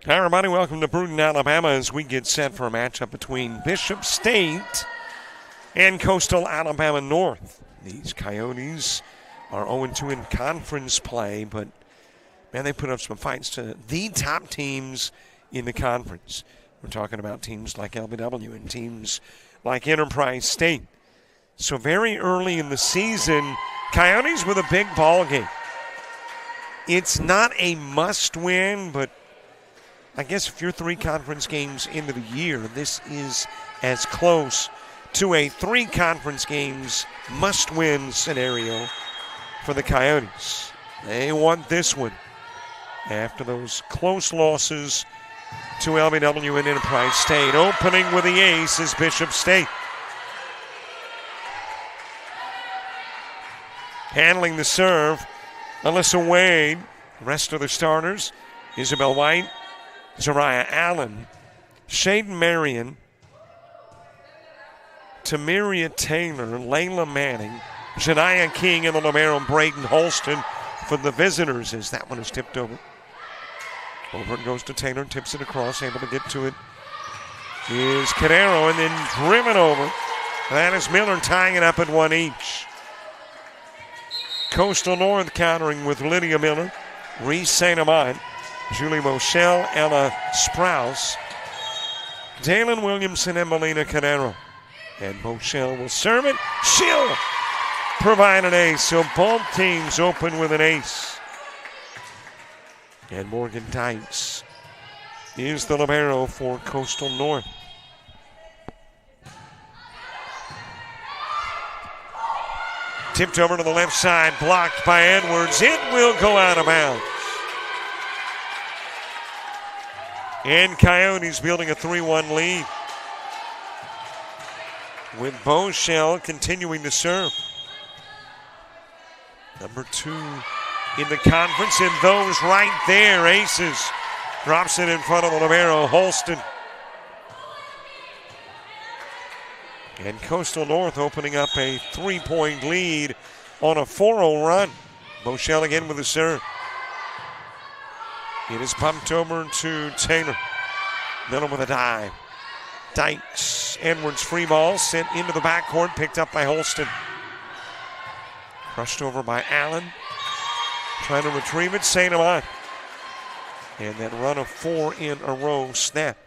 Hi, everybody. Welcome to Bruton, Alabama, as we get set for a matchup between Bishop State and Coastal Alabama North. These Coyotes are 0-2 in conference play, but, man, they put up some fights to the top teams in the conference. We're talking about teams like LBW and teams like Enterprise State. So very early in the season, Coyotes with a big ball game. It's not a must-win, but I guess if you're 3 conference games into the year, this is as close to a 3 conference games must-win scenario for the Coyotes. They want this one after those close losses to LBW and Enterprise State. Opening with the ace is Bishop State. Handling the serve, Alyssa Wade. The rest of the starters, Isabel White, Zariah Allen, Shaden Marion, Tamiria Taylor, Layla Manning, Janiah King, and the libero Braden Holston for the visitors as that one is tipped over. Over it goes to Taylor, tips it across, able to get to it is Cadero, and then driven over. That is Miller tying it up at 1 each. Coastal North countering with Lydia Miller, Reese St. Amant, Julie Moschel, Ella Sprouse, Dalen Williamson, and Melina Cadero. And Moschel will serve it. She'll provide an ace. So both teams open with an ace. And Morgan Dykes is the libero for Coastal North. Tipped over to the left side, blocked by Edwards. It will go out of bounds. And Coyotes building a 3-1 lead. With Moschel continuing to serve. Number 2 in the conference, and those right there, aces. Drops it in front of the libero, Holston. And Coastal North opening up a 3-point lead on a 4-0 run. Moschel again with the serve. It is pumped over to Taylor. Miller with a dive. Dykes, Edwards free ball sent into the backcourt, picked up by Holston. Crushed over by Allen. Trying to retrieve it, St. Amant. And that run of 4 in a row snap.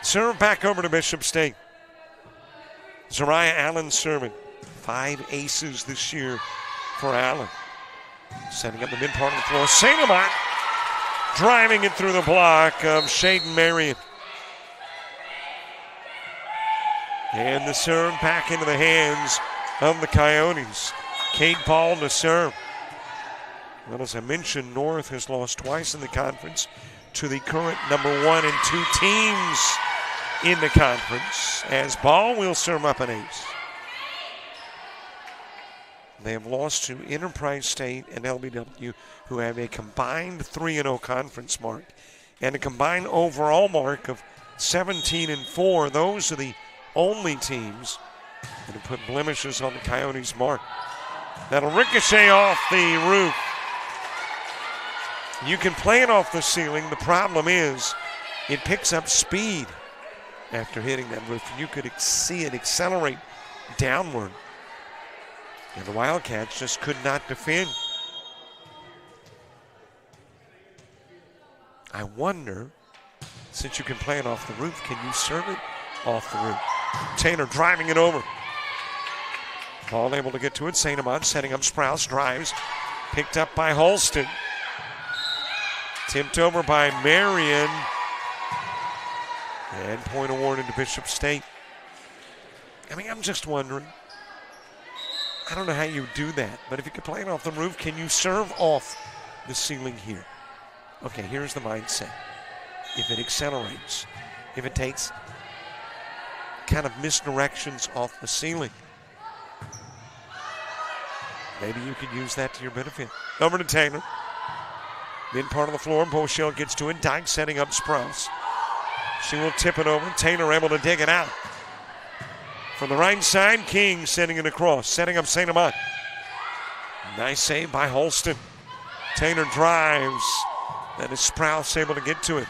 Serve back over to Bishop State. Zariah Allen serving. 5 aces this year for Allen. Setting up the mid part of the floor. St. Amant driving it through the block of Shaden Marion. And the serve back into the hands of the Coyotes. Kate Ball to serve. Well, as I mentioned, North has lost twice in the conference to the current number 1 and 2 teams in the conference, as Ball will serve up an ace. They have lost to Enterprise State and LBW, who have a combined 3-0 conference mark and a combined overall mark of 17-4. Those are the only teams that have put blemishes on the Coyotes' mark. That'll ricochet off the roof. You can play it off the ceiling. The problem is it picks up speed after hitting that roof. You could see it accelerate downward. And the Wildcats just could not defend. I wonder, since you can play it off the roof, can you serve it off the roof? Taylor driving it over. Ball able to get to it. St. Amant setting up Sprouse, drives. Picked up by Holston. Tipped over by Marion. And point awarded to Bishop State. I mean, I'm just wondering. I don't know how you do that, but if you can play it off the roof, can you serve off the ceiling here? Okay, here's the mindset. If it accelerates, if it takes kind of misdirections off the ceiling, maybe you could use that to your benefit. Over to Taylor. Mid part of the floor, Moschel gets to it. Dyke setting up Sprouse. She will tip it over. Taylor able to dig it out. From the right side, King sending it across, setting up St. Amant. Nice save by Holston. Taylor drives. That is Sprouse able to get to it.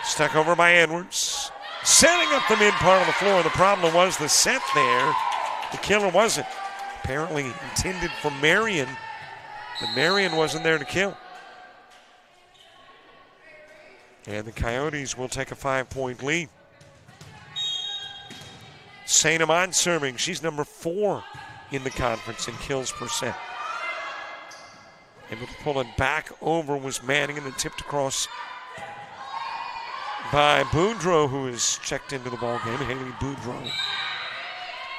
Stuck over by Edwards. Setting up the mid part of the floor. The problem was the set there. The killer wasn't. Apparently intended for Marion, but Marion wasn't there to kill. And the Coyotes will take a 5-point lead. St. Amant serving. She's number 4 in the conference in kills per set. Able to pull it back over was Manning, and then tipped across by Boudreau, who is checked into the ball game. Haley Boudreau.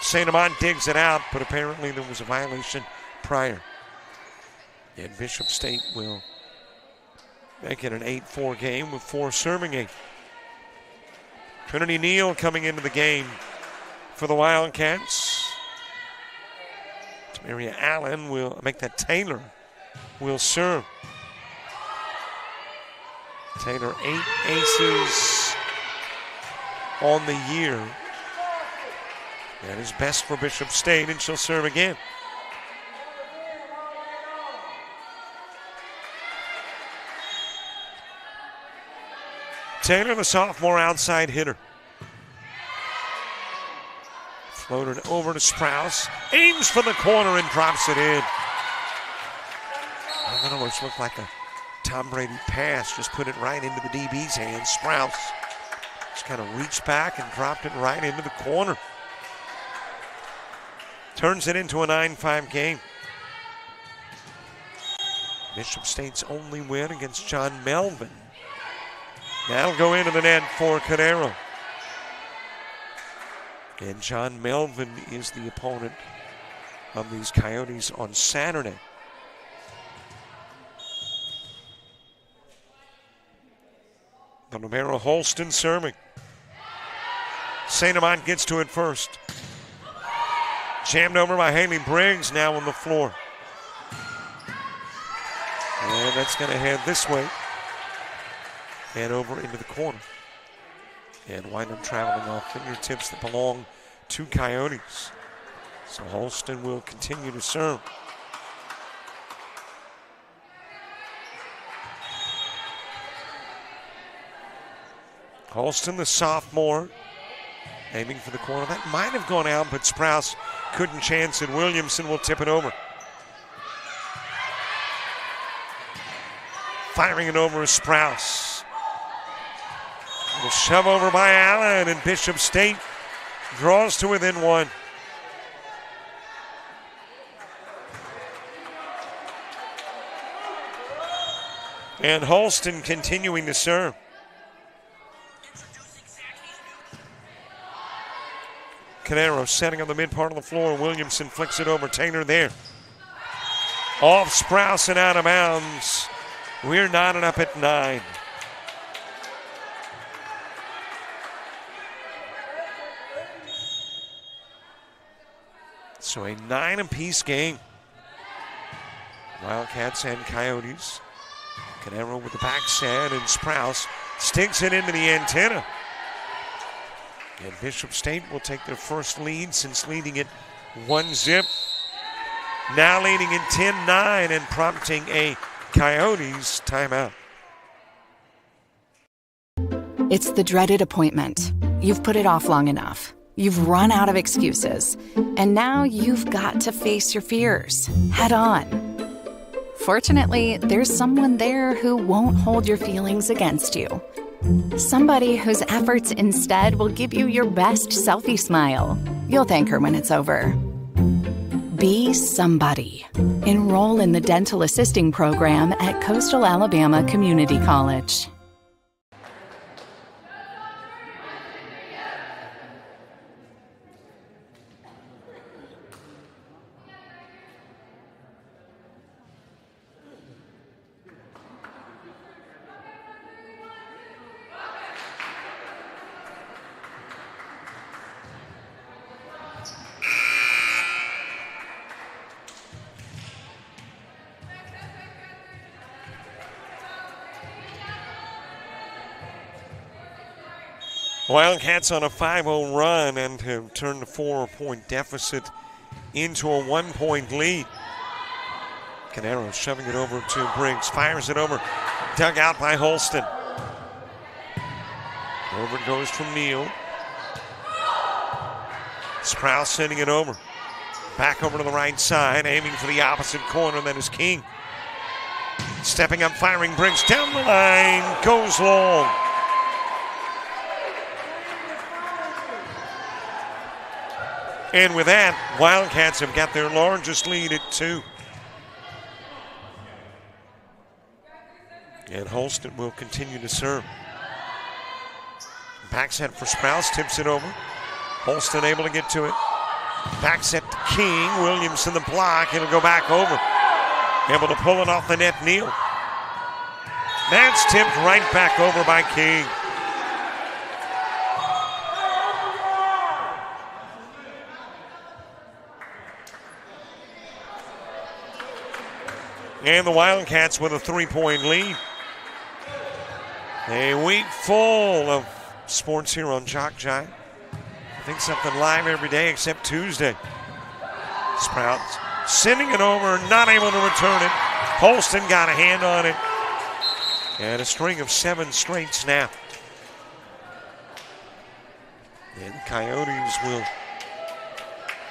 St. Amant digs it out, but apparently there was a violation prior. And Bishop State will make it an 8-4 game with 4 serving 8. Trinity Neal coming into the game for the Wildcats. Tamaria Allen will make that Taylor will serve. Taylor 8 aces on the year. That is best for Bishop State, and she'll serve again. Taylor, the sophomore outside hitter. Floated over to Sprouse. Aims for the corner and drops it in. That almost looked like a Tom Brady pass. Just put it right into the DB's hands. Sprouse just kind of reached back and dropped it right into the corner. Turns it into a 9-5 game. Bishop State's only win against John Melvin. That'll go into the net for Cadero. And John Melvin is the opponent of these Coyotes on Saturday. Romero Holston serving. St. Amant gets to it first. Jammed over by Haley Briggs, now on the floor. And that's going to head this way and over into the corner. And wind up traveling off fingertips that belong to Coyotes. So Holston will continue to serve. Holston, the sophomore, aiming for the corner. That might have gone out, but Sprouse couldn't chance it. Williamson will tip it over. Firing it over is Sprouse. A shove over by Allen, and Bishop State draws to within 1. And Holston continuing to serve. Cadero setting on the mid part of the floor. Williamson flicks it over. Taylor there. Off Sprouse and out of bounds. We're knotted up at 9. So a 9-apiece game. Wildcats and Coyotes. Cadero with the back set, and Sprouse sticks it into the antenna. And Bishop State will take their first lead since leading it 1-0. Now leading in 10-9 and prompting a Coyotes timeout. It's the dreaded appointment. You've put it off long enough. You've run out of excuses. And now you've got to face your fears head on. Fortunately, there's someone there who won't hold your feelings against you. Somebody whose efforts instead will give you your best selfie smile. You'll thank her when it's over. Be somebody. Enroll in the Dental Assisting Program at Coastal Alabama Community College. Wildcats on a 5-0 run and have turned the 4-point deficit into a 1-point lead. Canero shoving it over to Briggs, fires it over, dug out by Holston. Over it goes from Neal. Sprouse sending it over. Back over to the right side, aiming for the opposite corner, that is King. Stepping up, firing Briggs down the line, goes long. And with that, Wildcats have got their largest lead at 2. And Holston will continue to serve. Back set for Sprouse, tips it over. Holston able to get to it. Back set to King, Williams in the block, it'll go back over. Able to pull it off the net, Neal. That's tipped right back over by King. And the Wildcats with a 3-point lead. A week full of sports here on JockJive. I think something live every day except Tuesday. Sprouse sending it over, not able to return it. Holston got a hand on it. And a string of 7 straight snap. And the Coyotes will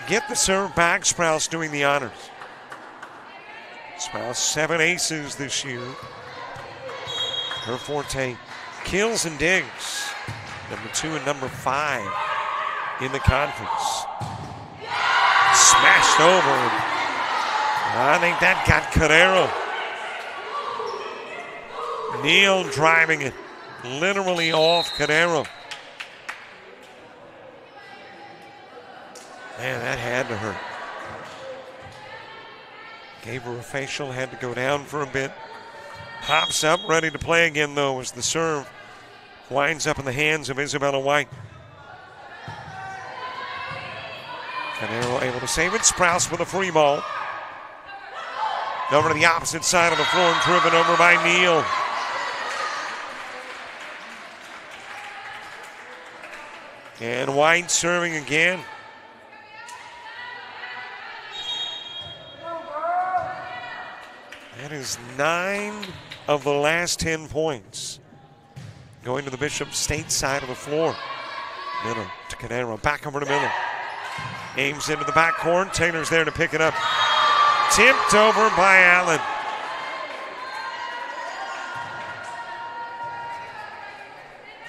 get the serve back. Sprouse doing the honors. Sprouse 7 aces this year. Her forte, kills and digs. Number 2 and number 5 in the conference. Smashed over. I think that got Canero. Neal driving it literally off Canero. Man, that had to hurt. Gave her a facial, had to go down for a bit. Hops up, ready to play again though as the serve winds up in the hands of Isabella White. Canero able to save it. Sprouse with a free ball. Over to the opposite side of the floor and driven over by Neal. And White serving again. That is 9 of the last 10 points. Going to the Bishop State side of the floor. Miller to Canero, back over to Miller. Aims into the backcourt, Taylor's there to pick it up. Tipped over by Allen.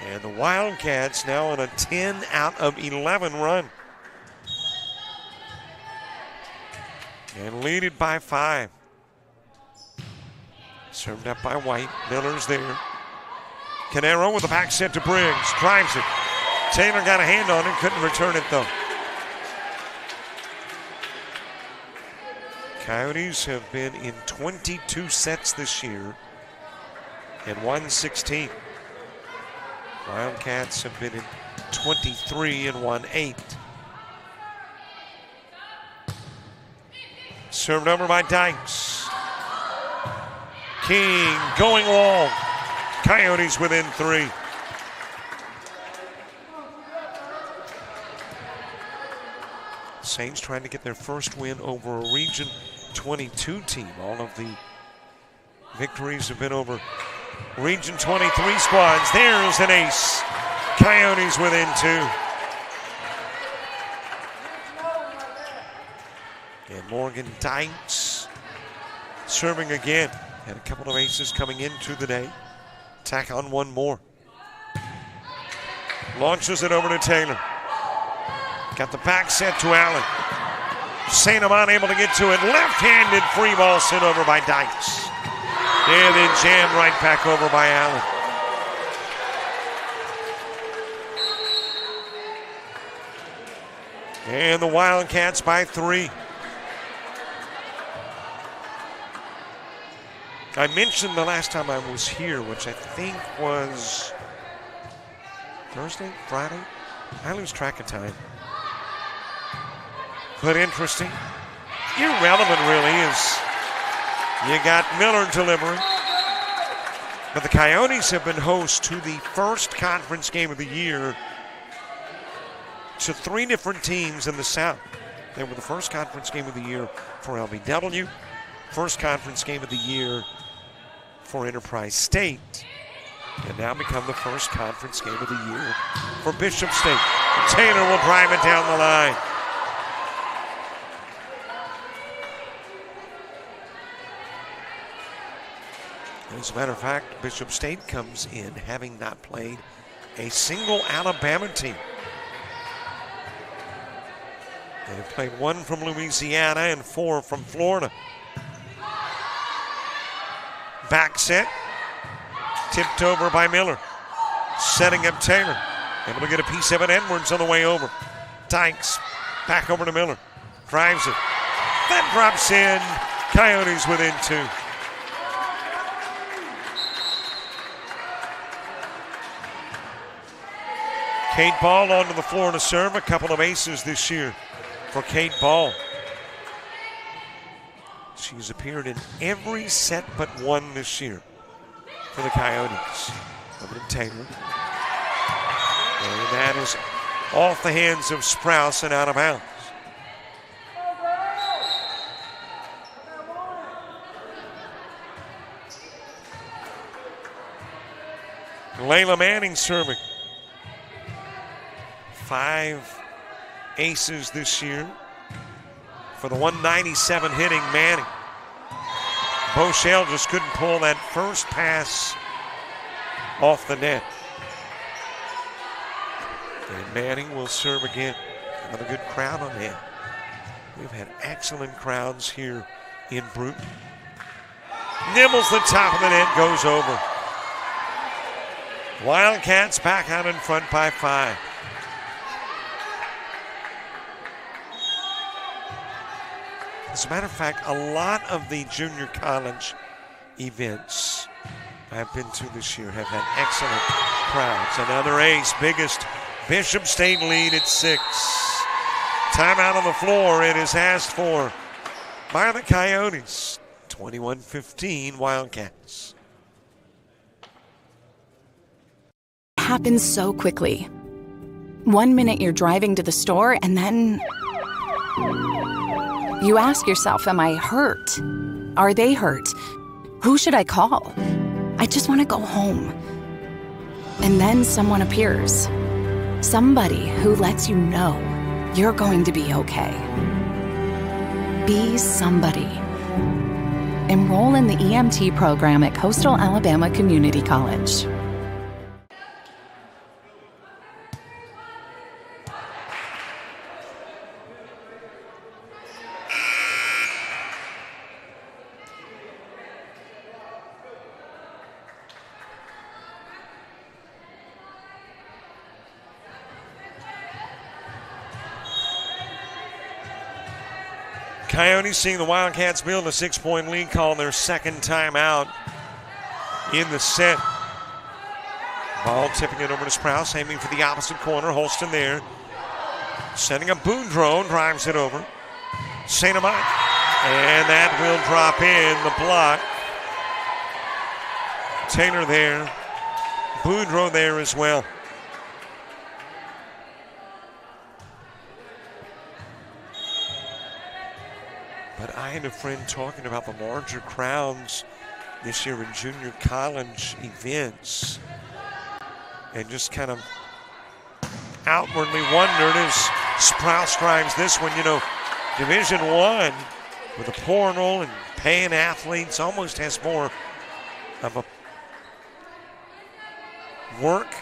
And the Wildcats now on a 10 out of 11 run. And lead it by 5. Served up by White. Miller's there. Canero with the back set to Briggs. Drives it. Taylor got a hand on it. Couldn't return it though. Coyotes have been in 22 sets this year and won 16. Wildcats have been in 23 and won 8. Served over by Dykes. King going long. Coyotes within 3. Saints trying to get their first win over a Region 22 team. All of the victories have been over Region 23 squads. There's an ace. Coyotes within 2. And Morgan Dykes serving again. Had a couple of aces coming into the day. Tack on one more. Launches it over to Taylor. Got the back set to Allen. St. Amant able to get to it. Left-handed free ball sent over by Dykes. And then jammed right back over by Allen. And the Wildcats by 3. I mentioned the last time I was here, which I think was Thursday, Friday. I lose track of time. But interesting. Irrelevant, really, is you got Miller delivering. But the Coyotes have been host to the first conference game of the year to 3 different teams in the South. They were the first conference game of the year for LBW, first conference game of the year for Enterprise State, and now become the first conference game of the year for Bishop State. Taylor will drive it down the line. As a matter of fact, Bishop State comes in having not played a single Alabama team. They have played 1 from Louisiana and 4 from Florida. Back set, tipped over by Miller. Setting up Taylor. Able to get a piece of it. Edwards on the way over. Dykes back over to Miller. Drives it. That drops in. Coyotes within 2. Kate Ball onto the floor to serve. A couple of aces this year for Kate Ball. She's appeared in every set but 1 this year for the Coyotes. Over to Taylor. And that is off the hands of Sprouse and out of bounds. Layla Manning serving. 5 aces this year for the 197 hitting Manning. Bochelle just couldn't pull that first pass off the net. And Manning will serve again. Another good crowd on hand. We've had excellent crowds here in Bruton. Nibbles the top of the net, goes over. Wildcats back out in front by 5. As a matter of fact, a lot of the junior college events I've been to this year have had excellent crowds. Another ace, biggest Bishop State lead at 6. Timeout on the floor. It is asked for by the Coyotes. 21-15 Wildcats. Happens so quickly. 1 minute you're driving to the store and then you ask yourself, am I hurt? Are they hurt? Who should I call? I just want to go home. And then someone appears. Somebody who lets you know you're going to be okay. Be somebody. Enroll in the EMT program at Coastal Alabama Community College. Coyotes seeing the Wildcats build a 6-point lead, calling their second timeout in the set. Ball tipping it over to Sprouse, aiming for the opposite corner. Holston there. Setting up Boudreaux, drives it over. St. Amant. And that will drop in the block. Taylor there. Boudreaux there as well. But I had a friend talking about the larger crowds this year in junior college events and just kind of outwardly wondered as Sprouse drives this one. You know, Division I with a portal and paying athletes almost has more of a work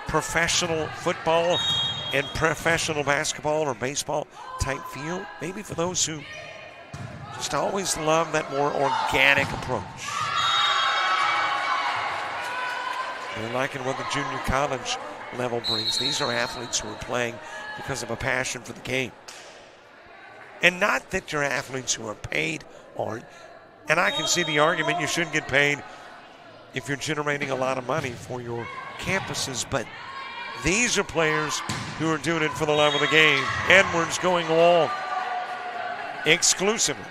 professional football and professional basketball or baseball type feel. Maybe for those who just always love that more organic approach. They're liking what the junior college level brings. These are athletes who are playing because of a passion for the game. And not that your athletes who are paid aren't. And I can see the argument you shouldn't get paid if you're generating a lot of money for your campuses. But these are players who are doing it for the love of the game. Edwards going long exclusively.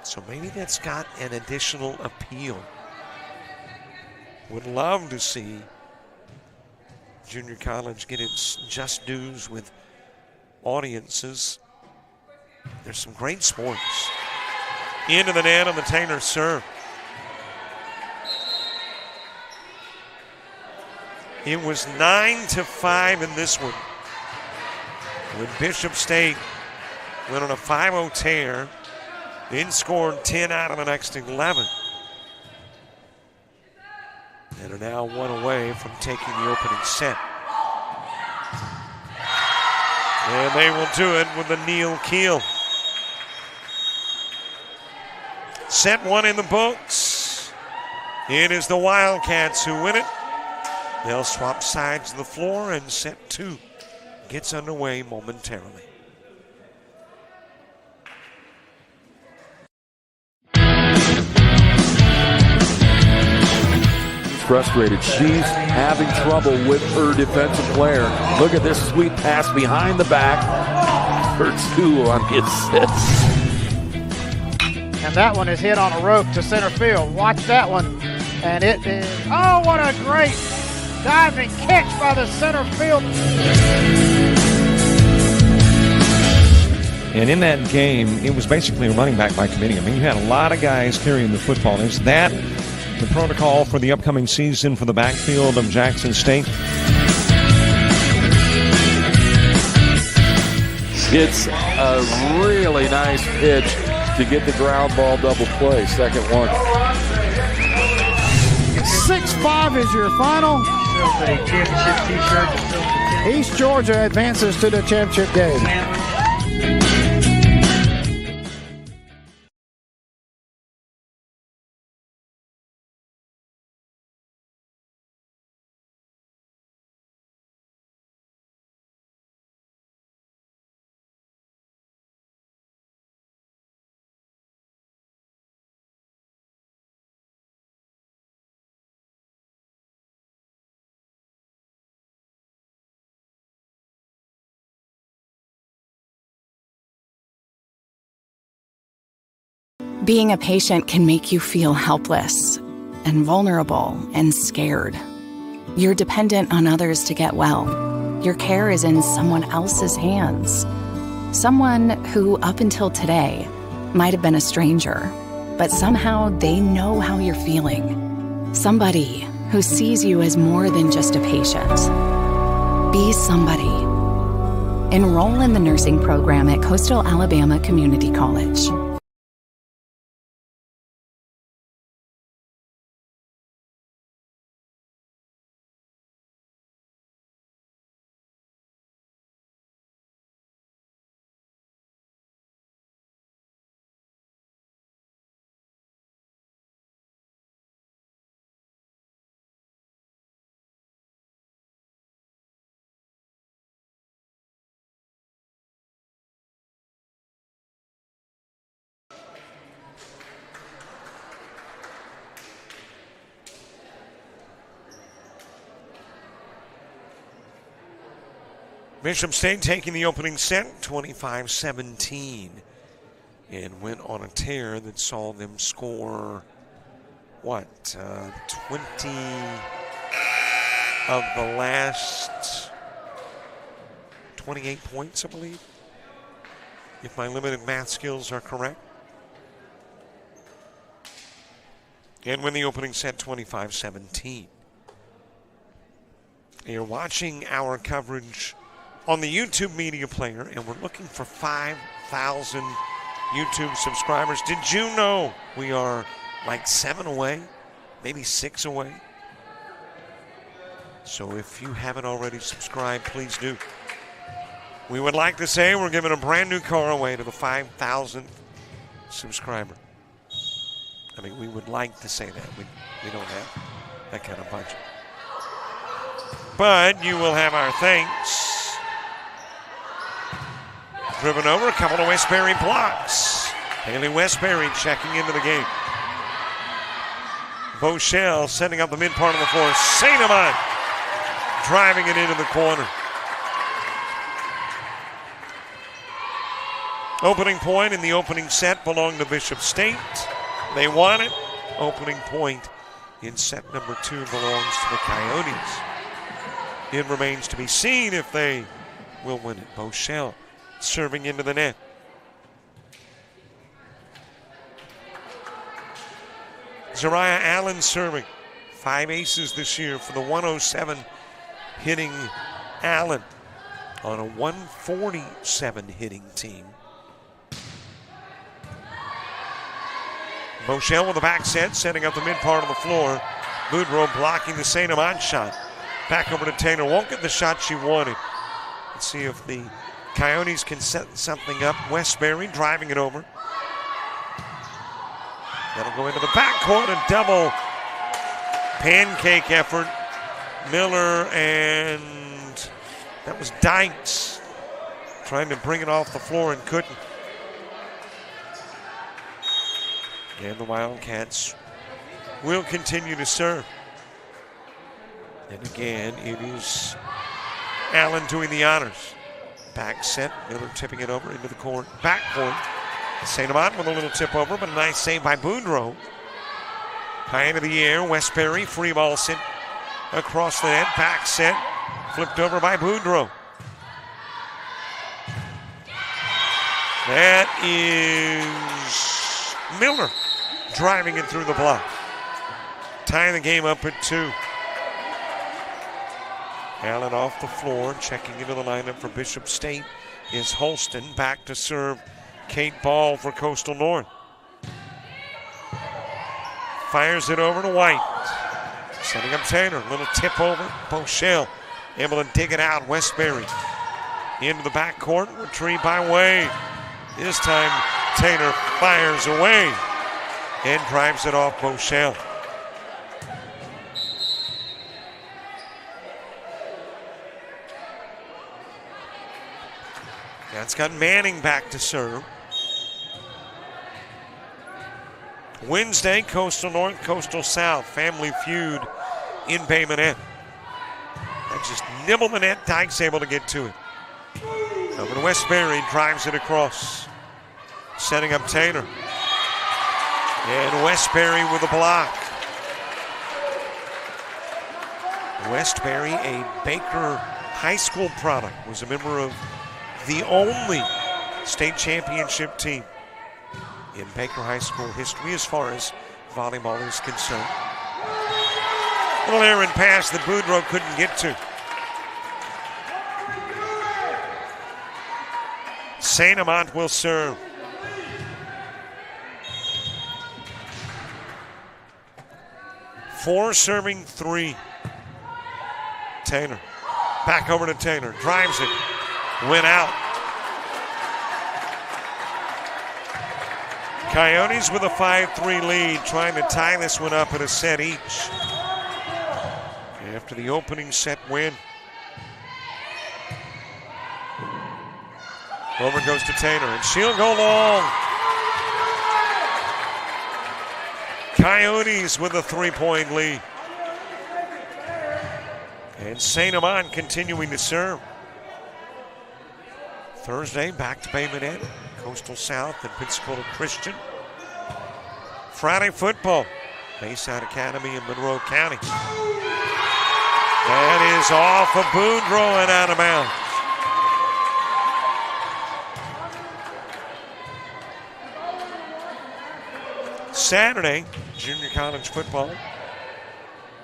So maybe that's got an additional appeal. Would love to see junior college get its just dues with audiences. There's some great sports. Into the net on the Taylor serve. It was 9-5 in this one, when Bishop State went on a 5-0 tear, then scored 10 out of the next 11. And are now one away from taking the opening set. And they will do it with a Neil Keel. Set one in the books. It is the Wildcats who win it. They'll swap sides of the floor, and set two gets underway momentarily. Frustrated. She's having trouble with her defensive player. Look at this sweet pass behind the back for two on the assist. And that one is hit on a rope to center field. Watch that one. And it is, oh, what a great diving catch by the center field. And in that game, it was basically a running back by committee. I mean, you had a lot of guys carrying the football. Is that the protocol for the upcoming season for the backfield of Jackson State? It's a really nice pitch to get the ground ball double play. Second one. 6-5 is your final. East Georgia advances to the championship game. Being a patient can make you feel helpless and vulnerable and scared. You're dependent on others to get well. Your care is in someone else's hands. Someone who, up until today, might have been a stranger, but somehow they know how you're feeling. Somebody who sees you as more than just a patient. Be somebody. Enroll in the nursing program at Coastal Alabama Community College. Bishop State taking the opening set, 25-17, and went on a tear that saw them score, 20 of the last 28 points, I believe, if my limited math skills are correct. And win the opening set, 25-17. You're watching our coverage on the YouTube media player, and we're looking for 5,000 YouTube subscribers. Did you know we are like 7 away, maybe 6 away? So if you haven't already subscribed, please do. We would like to say we're giving a brand new car away to the 5,000th subscriber. I mean, we would like to say that. We don't have that kind of budget. But you will have our thanks. Driven over, a couple of Westbury blocks. Haley Westbury checking into the game. Bochelle setting up the mid part of the floor. St. Amant driving it into the corner. Opening point in the opening set belonged to Bishop State. They won it. Opening point in set number 2 belongs to the Coyotes. It remains to be seen if they will win it. Boschel serving into the net. Zariah Allen serving. 5 aces this year for the 107 hitting Allen on a 147 hitting team. Boschel with a back set, setting up the mid part of the floor. Boudreau blocking the St. Amant shot. Back over to Taylor. Won't get the shot she wanted. Let's see if the Coyotes can set something up. Westbury driving it over. That'll go into the backcourt. A double pancake effort. Miller and that was Dykes trying to bring it off the floor and couldn't. And the Wildcats will continue to serve. And again, it is Allen doing the honors. Back set, Miller tipping it over into the court. Backcourt. St. Amant with a little tip over, but a nice save by Boudreau. High into the air, Westbury, free ball sent across the net. Back set, flipped over by Boudreau. That is Miller driving it through the block. Tying the game up at 2. Allen off the floor, checking into the lineup for Bishop State is Holston. Back to serve Kate Ball for Coastal North. Fires it over to White. Setting up Taylor. Little tip over. Boschel able to dig it out. Westbury into the backcourt. Retrieved by Wade. This time Taylor fires away and drives it off Boschel. That's got Manning back to serve. Wednesday, Coastal North, Coastal South. Family feud in Bay Minette. That just nibbled the net. Dykes able to get to it. Over to Westbury, drives it across. Setting up Taylor. And Westbury with a block. Westbury, a Baker High School product, was a member of the only state championship team in Baker High School history as far as volleyball is concerned. Little errant pass that Boudreau couldn't get to. St. Amant will serve. Four serving 3. Taylor. Back over to Taylor. Drives it. Went out. Coyotes with a 5-3 lead, trying to tie this one up at a set each. After the opening set win. Over goes to Taylor, and she'll go long. Coyotes with a 3-point lead. And St. Amant continuing to serve. Thursday, back to Bay Minette, Coastal South, and Pensacola Christian. Friday football, Bayside Academy in Monroe County. That is off of Boudreau and out of bounds. Saturday, junior college football.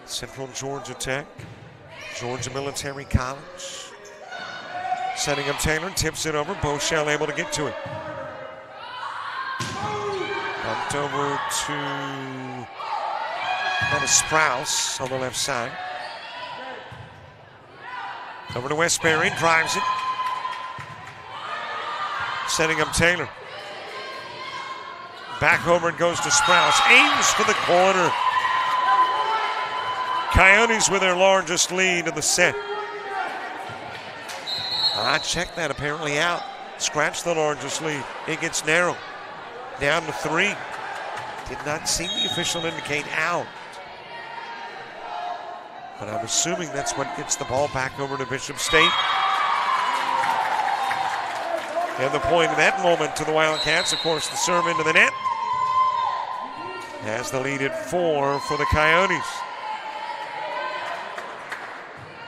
Central Georgia Tech, Georgia Military College. Setting up Taylor, tips it over. Boschel able to get to it. Bumped over to that is Sprouse on the left side. Over to Westbury, drives it. Setting up Taylor. Back over it goes to Sprouse. Aims for the corner. Coyotes with their largest lead of the set. Check that, apparently out. Scratch the largest lead. It gets narrow. Down to 3. Did not see the official indicate out. But I'm assuming that's what gets the ball back over to Bishop State. And the point in that moment to the Wildcats, of course, the serve into the net. has the lead at 4 for the Coyotes.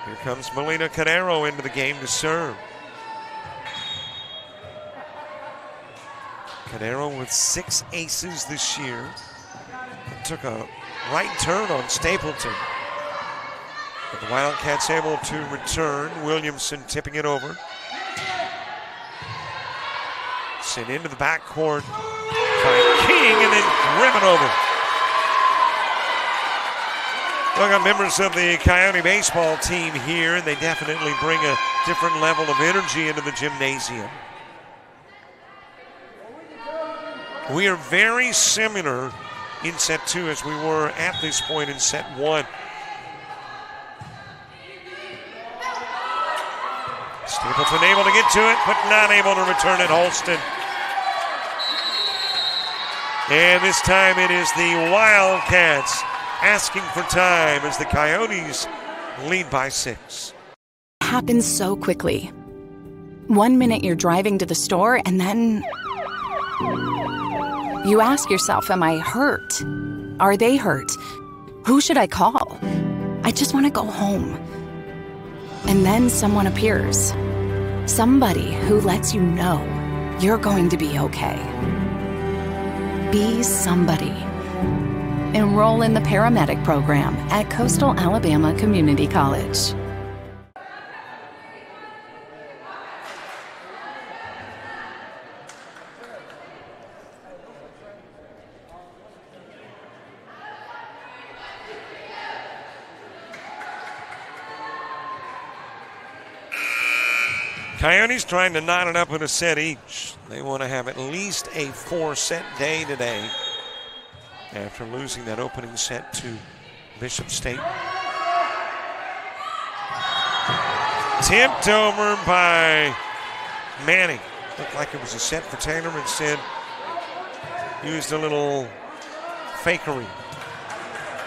Here comes Melina Cadero into the game to serve. Cadero with 6 aces this year. It took a right turn on Stapleton. But the Wildcats able to return. Williamson tipping it over. Sent into the backcourt by King and then driven over. Look at members of the Coyote baseball team here, and they definitely bring a different level of energy into the gymnasium. We are very similar in set 2 as we were at this point in set 1. Stapleton able to get to it, but not able to return it, Holston. And this time it is the Wildcats asking for time as the Coyotes lead by 6. It happens so quickly. 1 minute you're driving to the store and then you ask yourself, am I hurt? Are they hurt? Who should I call? I just want to go home. And then someone appears. Somebody who lets you know you're going to be okay. Be somebody. Enroll in the paramedic program at Coastal Alabama Community College. Coyotes trying to knot it up in a set each. They want to have at least a 4-set day today after losing that opening set to Bishop State. Tipped over by Manning. Looked like it was a set for Taylor. Instead, used a little fakery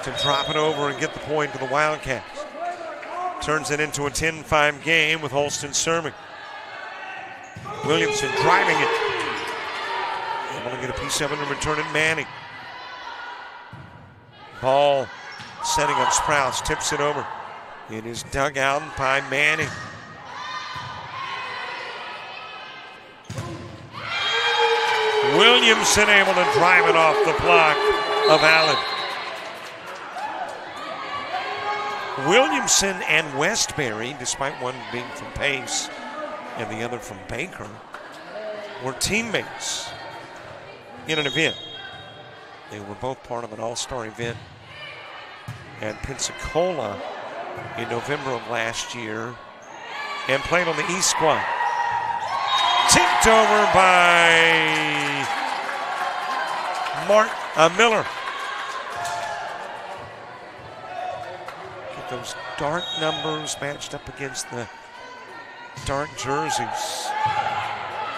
to drop it over and get the point to the Wildcats. Turns it into a 10-5 game with Holston serving. Williamson driving it. Able to get a piece of it and return it Manning. Ball setting up Sprouse, tips it over. It is dug out by Manning. Williamson able to drive it off the block of Allen. Williamson and Westbury, despite one being from Pace and the other from Baker, were teammates in an event. They were both part of an all-star event at Pensacola in November of last year and played on the East squad. Tipped over by Miller. Get those dark numbers matched up against the dark jerseys.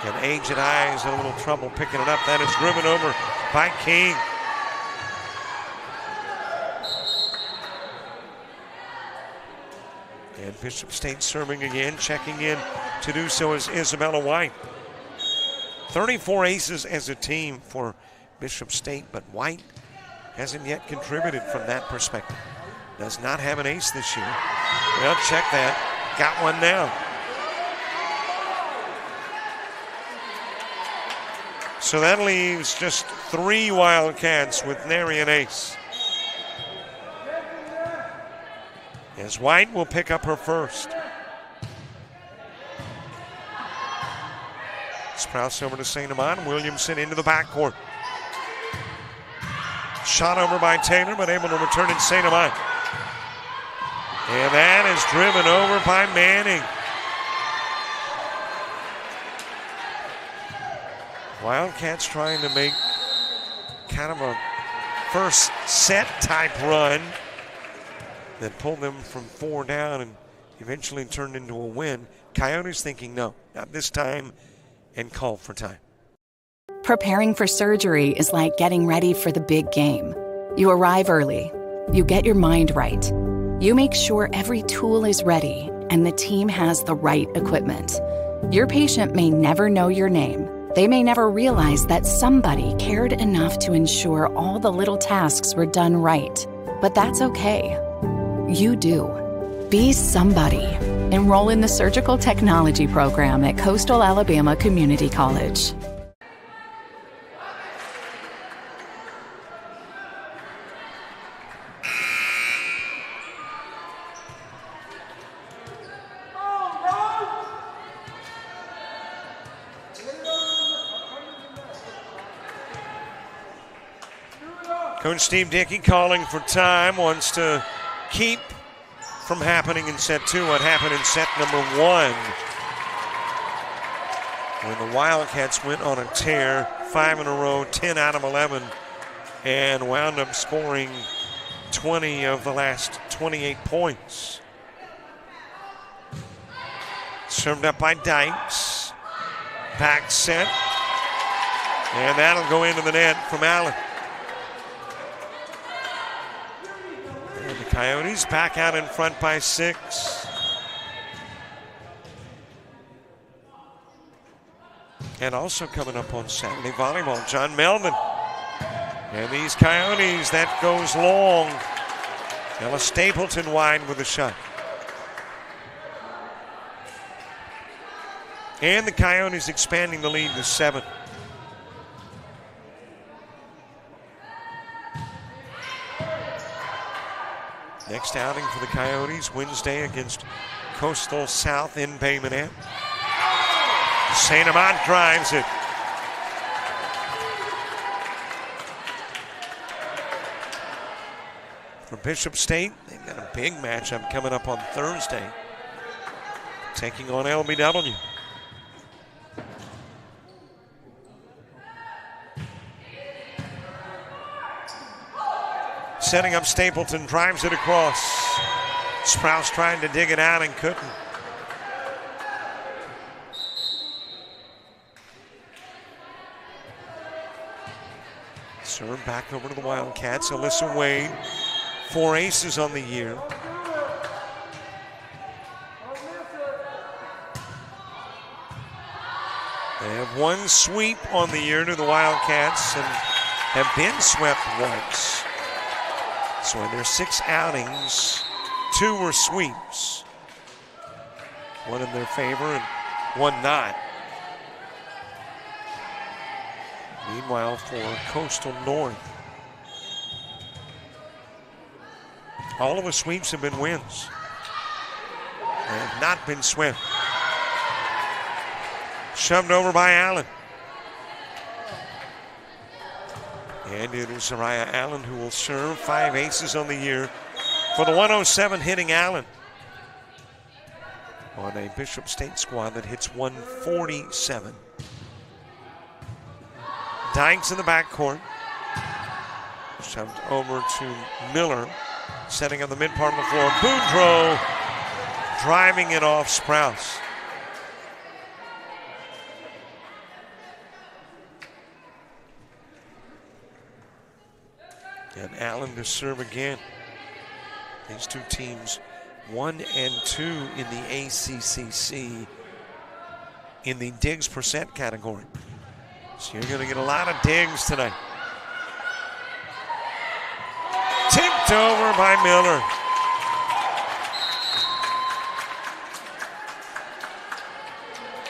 And Aged Eyes had a little trouble picking it up. That is driven over by King. And Bishop State serving again, checking in to do so is Isabella White. 34 aces as a team for Bishop State, but White hasn't yet contributed from that perspective. Does not have an ace this year. Well, check that. Got one now. So that leaves just 3 Wildcats with nary an ace. As White will pick up her first. Sprouse over to St. Amant. Williamson into the backcourt. Shot over by Taylor, but able to return it St. Amant. And that is driven over by Manning. Wildcats trying to make kind of a first set type run that pulled them from 4 down and eventually turned into a win. Coyotes thinking, no, not this time, and call for time. Preparing for surgery is like getting ready for the big game. You arrive early. You get your mind right. You make sure every tool is ready and the team has the right equipment. Your patient may never know your name, They may never realize that somebody cared enough to ensure all the little tasks were done right, but that's okay. You do. Be somebody. Enroll in the Surgical Technology program at Coastal Alabama Community College. Coach Steve Dickey calling for time, wants to keep from happening in set 2 what happened in set number 1. When the Wildcats went on a tear, 5 in a row, 10 out of 11, and wound up scoring 20 of the last 28 points. Served up by Dykes. Back set. And that'll go into the net from Allen. And the Coyotes back out in front by 6. And also coming up on Saturday volleyball, John Melvin. And these Coyotes, that goes long. Ella Stapleton wide with a shot. And the Coyotes expanding the lead to 7. Next outing for the Coyotes, Wednesday against Coastal South in Bay Minette. St. Amant drives it. For Bishop State, they've got a big matchup coming up on Thursday, taking on LBW. Setting up Stapleton, drives it across. Sprouse trying to dig it out and couldn't. Serve back over to the Wildcats. Alyssa Wade, 4 aces on the year. They have 1 sweep on the year to the Wildcats and have been swept once. So in their 6 outings, 2 were sweeps. 1 in their favor and 1 not. Meanwhile, for Coastal North, all of the sweeps have been wins. They have not been swept. Shoved over by Allen. And it is Zariah Allen who will serve, 5 aces on the year for the 107 hitting Allen on a Bishop State squad that hits 147. Dykes in the backcourt. Shoved over to Miller, setting on the mid part of the floor. Boudreaux driving it off Sprouse. And Allen to serve again. These two teams 1 and 2 in the ACCC in the digs percent category. So you're going to get a lot of digs tonight. Tipped over by Miller.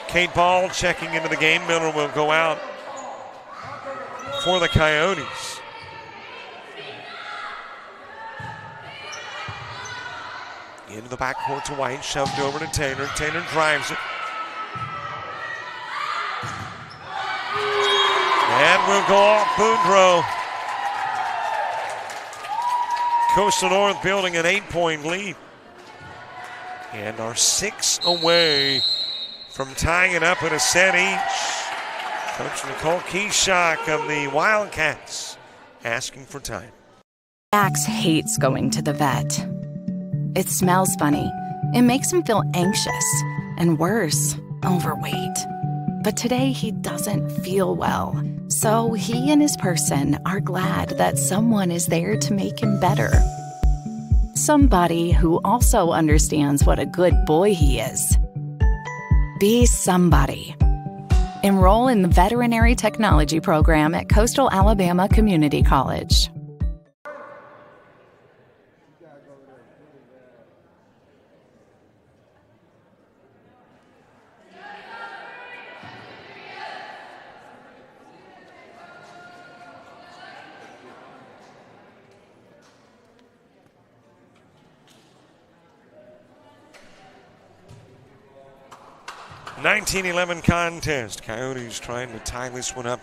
Kate Ball checking into the game. Miller will go out for the Coyotes. Into the backcourt to White, shoved over to Taylor. Taylor drives it. And will go off Boudreaux. Coastal North building an 8-point lead. And are 6 away from tying it up at a set each. Coach Nicole Keyshock of the Wildcats asking for time. Max hates going to the vet. It smells funny. It makes him feel anxious and worse, overweight. But today he doesn't feel well. So he and his person are glad that someone is there to make him better. Somebody who also understands what a good boy he is. Be somebody. Enroll in the Veterinary Technology program at Coastal Alabama Community College. (19-11) contest. Coyotes trying to tie this one up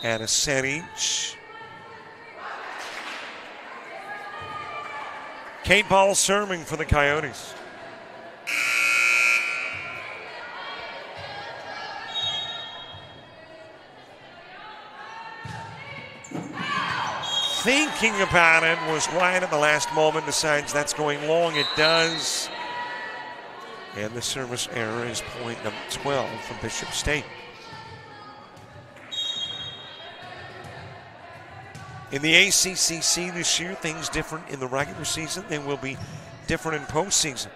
at a set each. Kate Ball serving for the Coyotes. Thinking about it, was wide at the last moment, decides that's going long. It does. And the service error is point number 12 for Bishop State. In the ACCC this year, things different in the regular season. They will be different in postseason.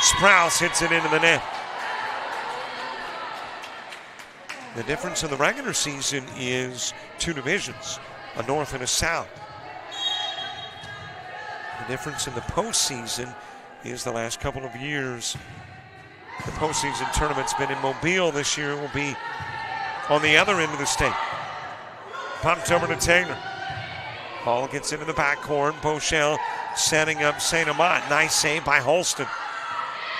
Sprouse hits it into the net. The difference in the regular season is 2 divisions, a north and a south. The difference in the postseason is the last couple of years. The postseason tournament's been in Mobile. This year it will be on the other end of the state. Pumped over to Taylor. Ball gets into the backcourt. Bochelle setting up St. Amant. Nice save by Holston.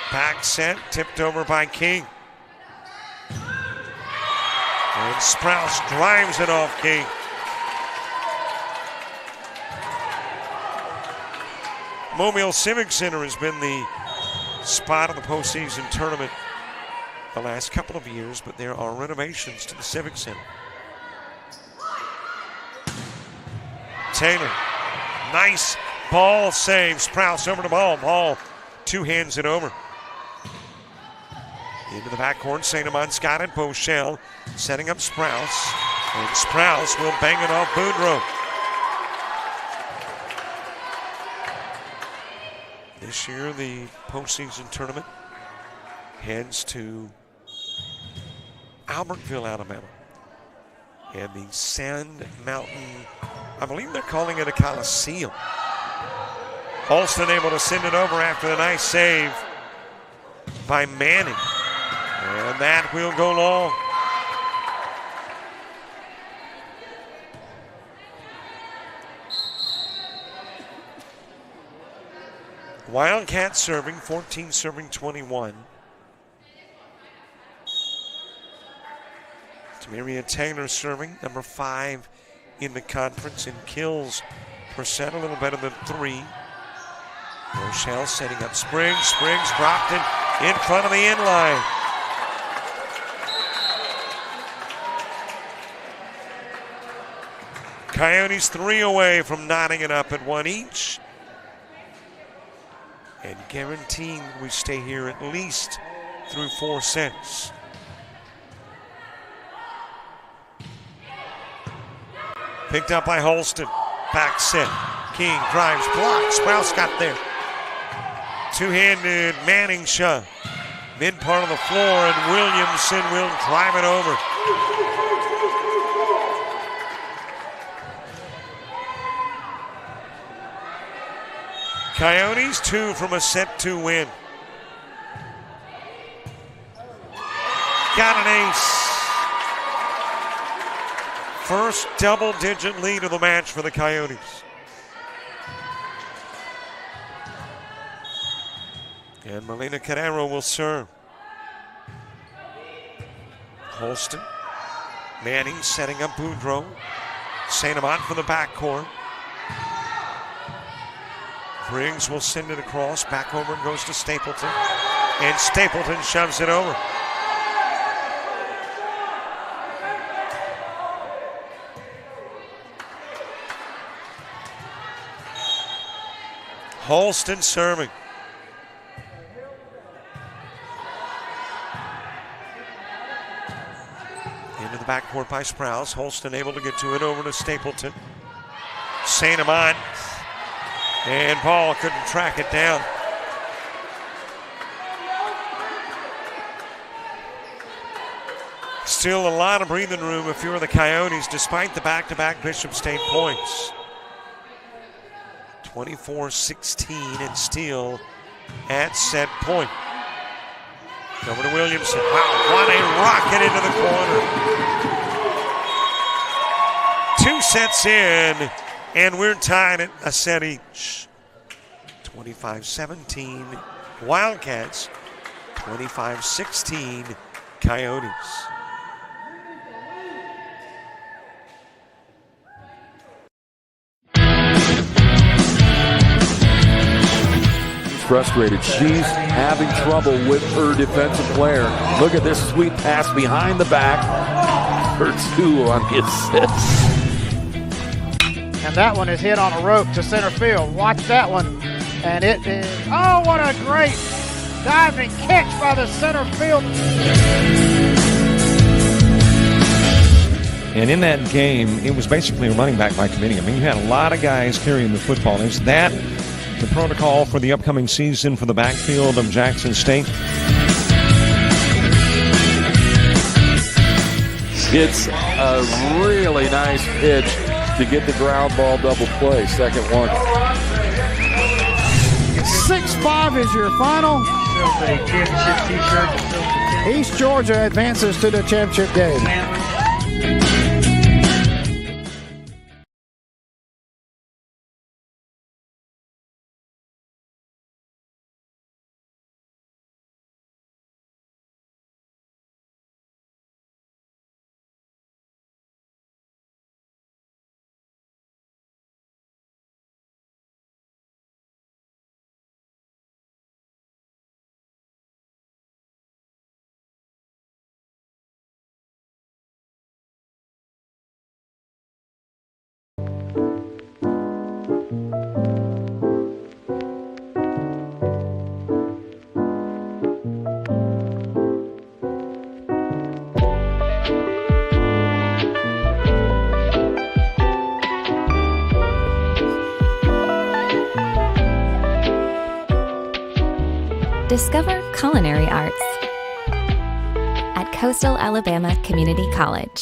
Back set, tipped over by King. And Sprouse drives it off King. Mobile Civic Center has been the spot of the postseason tournament the last couple of years, but there are renovations to the Civic Center. Taylor, nice ball save. Sprouse over the ball. Ball two hands it over. Into the backcourt, St. Amant's got it. Bochelle setting up Sprouse. And Sprouse will bang it off Boudreaux. This year, the postseason tournament heads to Albertville, Alabama. And the Sand Mountain, I believe they're calling it a Coliseum. Holston able to send it over after the nice save by Manning. And that will go long. Wildcats serving, 14 serving 21. Tamiria Taylor serving, number 5 in the conference in kills percent, a little better than 3. Rochelle setting up Spriggs. Spriggs dropped it in front of the end line. Coyotes 3 away from knotting it up at 1 each. And guaranteeing we stay here at least through 4 sets. Picked up by Holston. Back set. King drives, blocks. Sprouse got there. Two-handed Manning shove. Mid part of the floor, and Williamson will drive it over. Coyotes 2 from a set 2 win. Got an ace. First double-digit lead of the match for the Coyotes. And Melina Carrero will serve. Holston. Manning setting up Boudreaux. St. Amant for the backcourt. Briggs will send it across. Back over and goes to Stapleton. And Stapleton shoves it over. Holston serving. Into the backcourt by Sprouse. Holston able to get to it over to Stapleton. St. Amant. And Paul couldn't track it down. Still a lot of breathing room if you're the Coyotes, despite the back-to-back Bishop State points. 24-16 and still at set point. Over to Williamson. Wow, what a rocket into the corner. 2 sets in, and we're tied at a set each. 25-17 Wildcats, 25-16 Coyotes. Frustrated. She's having trouble with her defensive player. Look at this sweet pass behind the back for 2 on the assist. And that one is hit on a rope to center field. Watch that one. And it is, oh, what a great diving catch by the center field. And in that game, it was basically a running back by committee. I mean, you had a lot of guys carrying the football. Is that the protocol for the upcoming season for the backfield of Jackson State? It's a really nice pitch to get the ground ball double play. Second one. 6-5 is your final. East Georgia advances to the championship game. Discover culinary arts at Coastal Alabama Community College.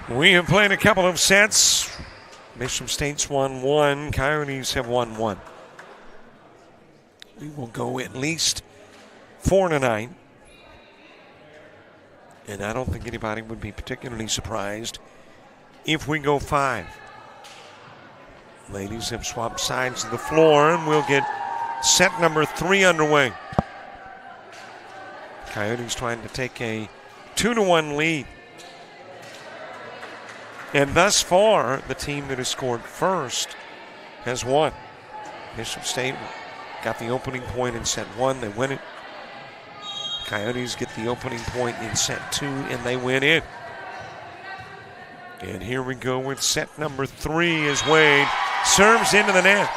We have played a couple of sets. Bishop State's won 1. Coyotes have won 1. We will go at least 4 tonight. And I don't think anybody would be particularly surprised if we go 5. Ladies have swapped sides of the floor, and we'll get set number 3 underway. Coyotes trying to take a 2-1 lead. And thus far, the team that has scored first has won. Bishop State got the opening point in set 1. They win it. Coyotes get the opening point in set 2, and they win it. And here we go with set number 3 as Wade serves into the net.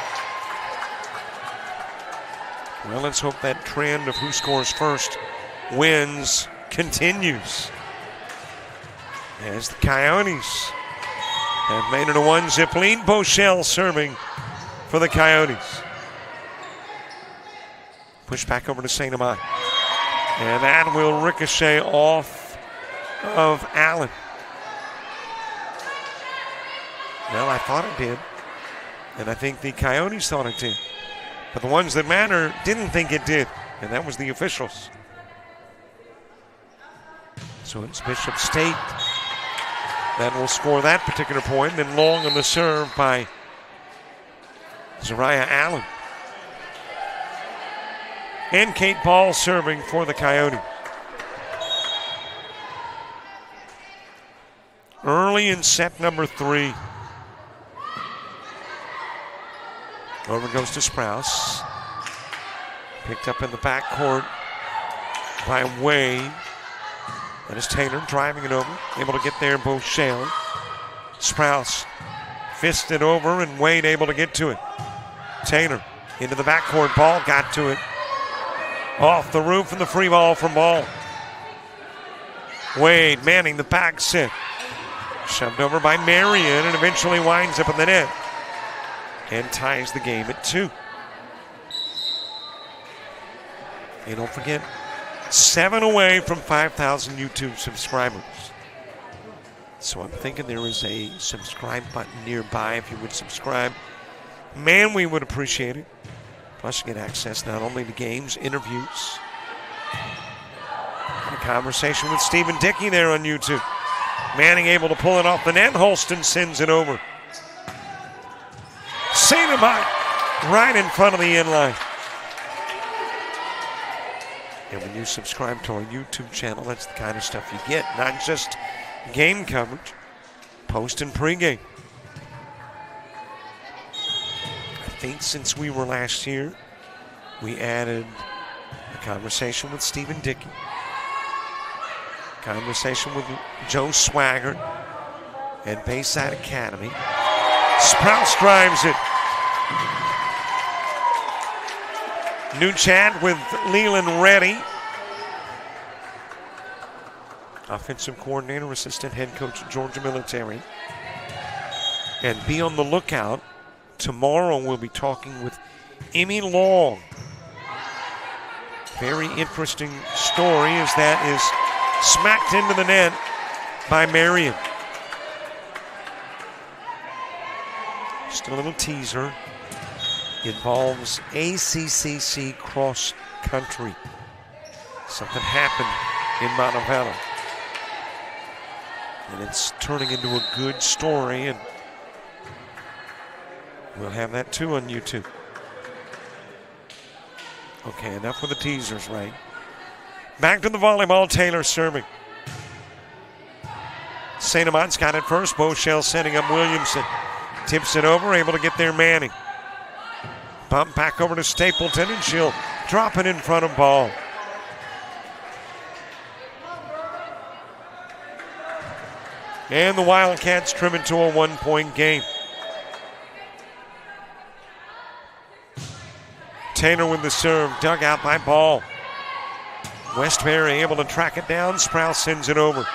Well, let's hope that trend of who scores first wins continues. As the Coyotes have made it a 1-zip lead. Bochelle serving for the Coyotes. Push back over to St. Amant. And that will ricochet off of Allen. Well, I thought it did. And I think the Coyotes thought it did. But the ones that matter didn't think it did, and that was the officials. So it's Bishop State that will score that particular point. Then long on the serve by Zariah Allen. And Kate Ball serving for the Coyote. Early in set number 3. Over goes to Sprouse. Picked up in the backcourt by Wade. That is Taylor driving it over. Able to get there, Beauchelle. Sprouse fisted over, and Wade able to get to it. Taylor into the backcourt. Ball got to it. Off the roof, and the free ball from Ball. Wade manning the back set. Shoved over by Marion, and eventually winds up in the net. And ties the game at 2. And don't forget, 7 away from 5,000 YouTube subscribers. So I'm thinking there is a subscribe button nearby if you would subscribe. Man, we would appreciate it. Plus, you get access not only to games, interviews, and a conversation with Stephen Dickey there on YouTube. Manning able to pull it off the net. Holston sends it over. St. Amant right in front of the end line. And when you subscribe to our YouTube channel, that's the kind of stuff you get. Not just game coverage, post and pregame. I think since we were last here, we added a conversation with Stephen Dickey. Conversation with Joe Swaggart and Bayside Academy. Sprouse drives it. New chat with Leland Reddy. Offensive coordinator, assistant head coach at Georgia Military. And be on the lookout. Tomorrow we'll be talking with Emmy Long. Very interesting story as that is smacked into the net by Marion. Just a little teaser. Involves ACCC cross country. Something happened in Montevallo. And it's turning into a good story, and we'll have that too on YouTube. Okay, enough with the teasers, right? Back to the volleyball. Taylor serving. St. Amant's got it first. Beauchelle setting up Williamson. Tips it over, able to get there Manning. Bump back over to Stapleton, and she'll drop it in front of Ball. And the Wildcats trim it to a 1-point game. Taylor with the serve, dug out by Ball. Westbury able to track it down. Sprouse sends it over.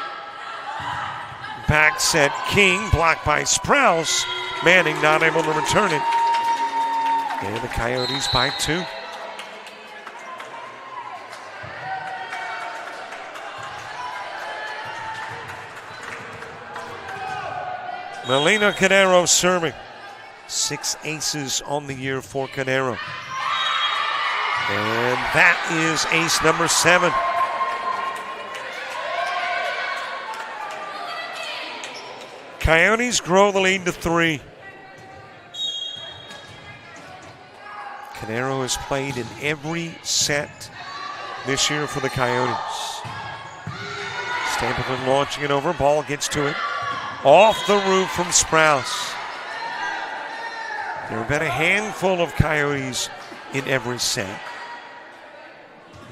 Back set King, blocked by Sprouse. Manning not able to return it. And the Coyotes by 2. Melina Cadero serving. 6 aces on the year for Cadero. And that is ace number 7. Coyotes grow the lead to 3. Cadero has played in every set this year for the Coyotes. Stapleton launching it over. Ball gets to it. Off the roof from Sprouse. There have been a handful of Coyotes in every set.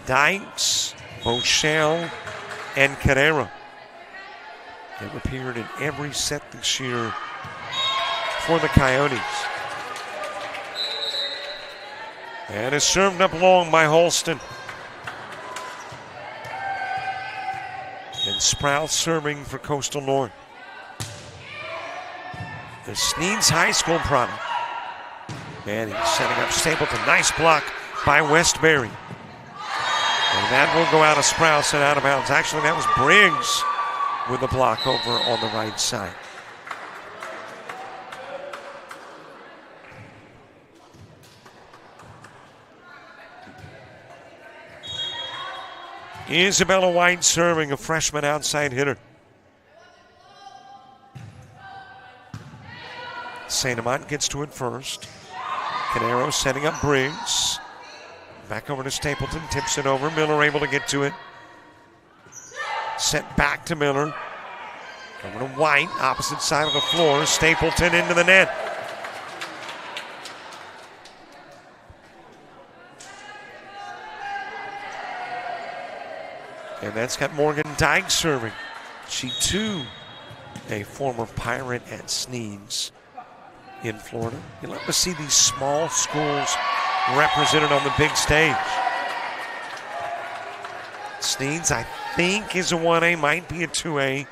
Dykes, Beauchelle, and Cadero have appeared in every set this year for the Coyotes. And is served up long by Holston. And Sprouse serving for Coastal North. The Sneads High School product. And he's setting up Stapleton. Nice block by Westbury. And that will go out of Sprouse and out of bounds. Actually, that was Briggs with the block over on the right side. Isabella White serving, a freshman outside hitter. St. Amant gets to it first. Canero setting up Briggs. Back over to Stapleton, tips it over. Miller able to get to it. Set back to Miller. Over to White, opposite side of the floor. Stapleton into the net. And that's got Morgan Dyke serving. She too, a former Pirate at Sneeds in Florida. You love to see these small schools represented on the big stage. Sneeds, I think, is a 1A, might be a 2A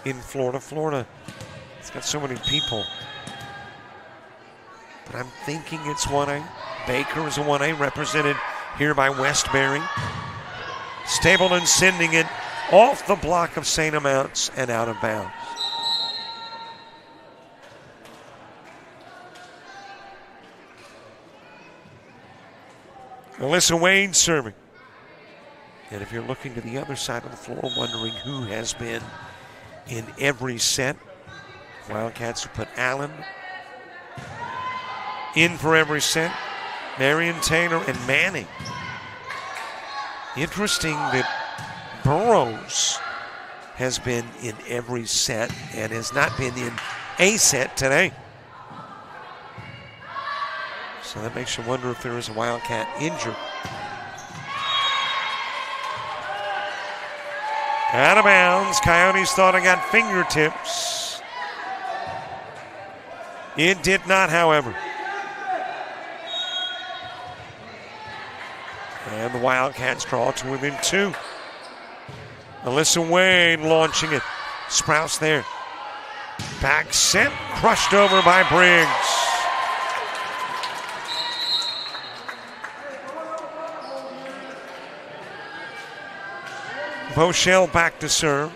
in Florida. Florida, it's got so many people. But I'm thinking it's 1A. Baker is a 1A, represented here by Westbury. Stapleton sending it off the block of St. Amant's and out of bounds. Alyssa Wade serving. And if you're looking to the other side of the floor, wondering who has been in every set, Wildcats have put Allen in for every set, Marion Taylor and Manning. Interesting that Burroughs has been in every set and has not been in a set today. So that makes you wonder if there is a Wildcat injured. Out of bounds. Coyotes thought it got fingertips. It did not, however. And the Wildcats draw to within 2. Alyssa Wade launching it. Sprouse there. Back set, crushed over by Briggs. Bochelle back to serve.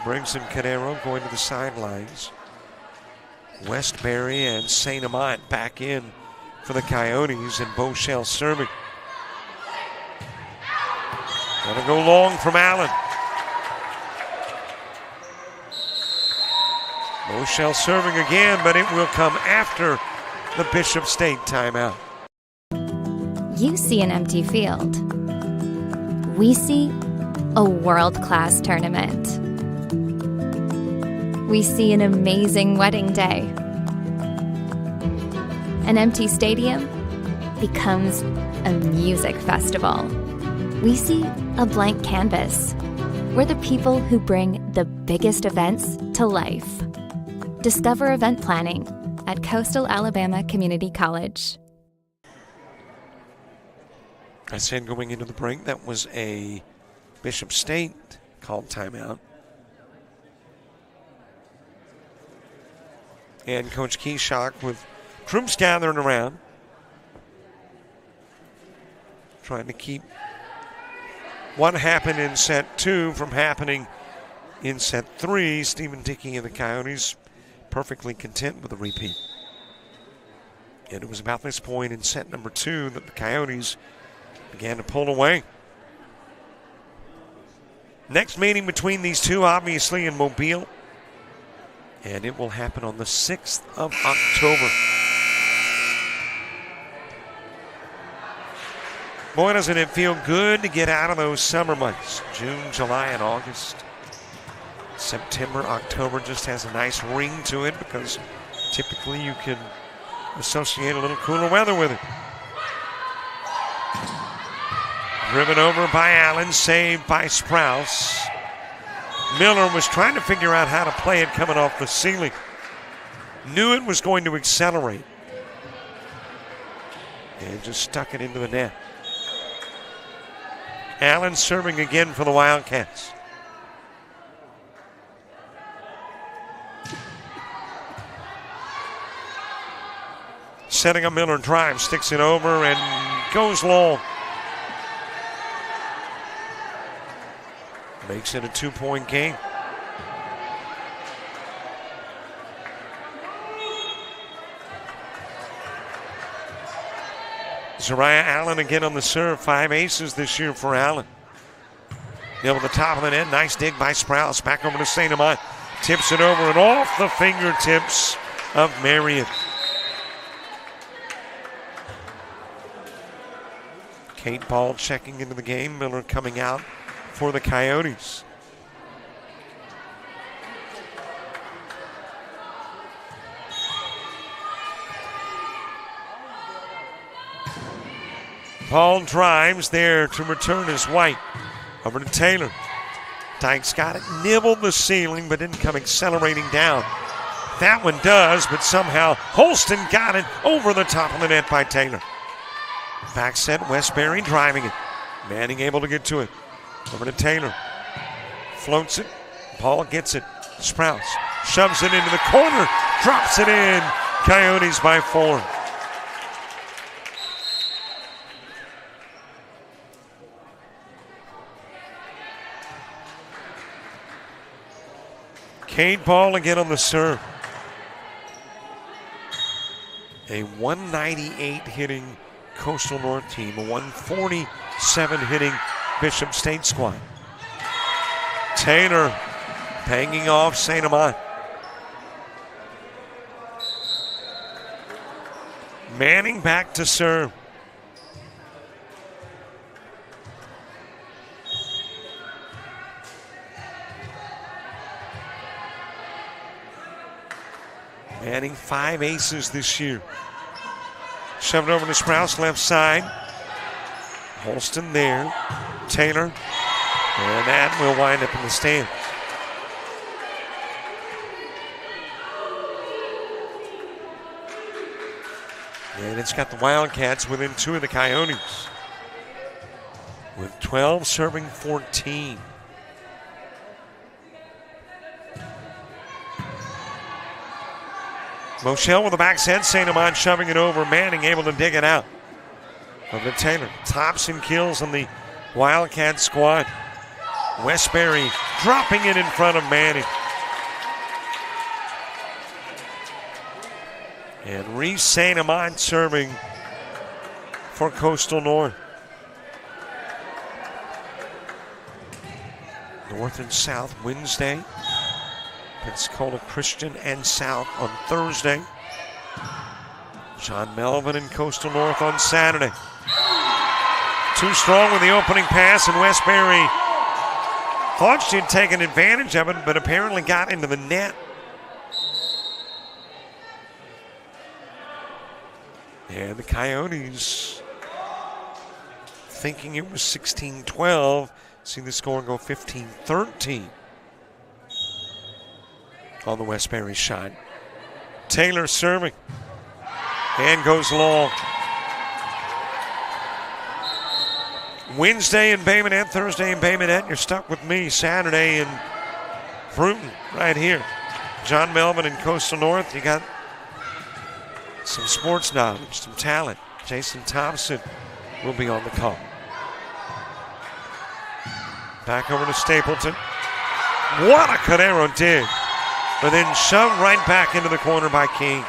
Briggs and Canero going to the sidelines. Westbury and St. Amant back in for the Coyotes, and Bochelle serving. Gonna go long from Allen. Bochelle serving again, but it will come after the Bishop State timeout. You see an empty field. We see a world-class tournament. We see an amazing wedding day. An empty stadium becomes a music festival. We see a blank canvas. We're the people who bring the biggest events to life. Discover event planning at Coastal Alabama Community College. I said going into the break that was a Bishop State called timeout. And Coach Keyshock with troops gathering around, trying to keep what happened in set 2 from happening in set 3. Stephen Dickey and the Coyotes perfectly content with a repeat. And it was about this point in set number 2 that the Coyotes began to pull away. Next meeting between these two, obviously, in Mobile. And it will happen on the 6th of October. Boy, doesn't it feel good to get out of those summer months. June, July, and August. September, October just has a nice ring to it because typically you can associate a little cooler weather with it. Driven over by Allen, saved by Sprouse. Miller was trying to figure out how to play it coming off the ceiling. Knew it was going to accelerate. And just stuck it into the net. Allen serving again for the Wildcats. Setting up Miller, drive, sticks it over and goes long. Makes it a 2-point game. Zariah Allen again on the serve. 5 aces this year for Allen. Over the top of the net. Nice dig by Sprouse. Back over to St. Amant. Tips it over and off the fingertips of Marion. Kate Ball checking into the game. Miller coming out for the Coyotes. Ball drives there to return is White. Over to Taylor. Dykes got it, nibbled the ceiling, but didn't come accelerating down. That one does, but somehow Holston got it over the top of the net by Taylor. Back set, Westbury driving it. Manning able to get to it. Over to Taylor. Floats it. Paul gets it. Sprouse shoves it into the corner. Drops it in. Coyotes by 4. Cade Ball again on the serve. A 198 hitting Coastal North team, a 147 hitting Bishop State squad. Taylor hanging off St. Amant. Manning back to serve. Manning 5 aces this year. Shoved over to Sprouse, left side. Holston there. Taylor. And that will wind up in the stands. And it's got the Wildcats within 2 of the Coyotes. With 12 serving 14. Moshel with the back set. St. Amant shoving it over. Manning able to dig it out. Over to Taylor. Tops and kills on the Wildcat squad. Westbury dropping it in front of Manning. And Reese St. Amant serving for Coastal North. North and South Wednesday. Pensacola Christian and South on Thursday. John Melvin and Coastal North on Saturday. Too strong with the opening pass, and Westbury thought she'd taken advantage of it, but apparently got into the net. And the Coyotes, thinking it was 16-12, see the score go 15-13. On the Westbury shot. Taylor serving. And goes long. Wednesday in Bay Minette, Thursday in Bay Minette. You're stuck with me Saturday in Fruiton right here. John Melvin and Coastal North. You got some sports knowledge, some talent. Jason Thompson will be on the call. Back over to Stapleton. What a Cadero dig. But then shoved right back into the corner by King.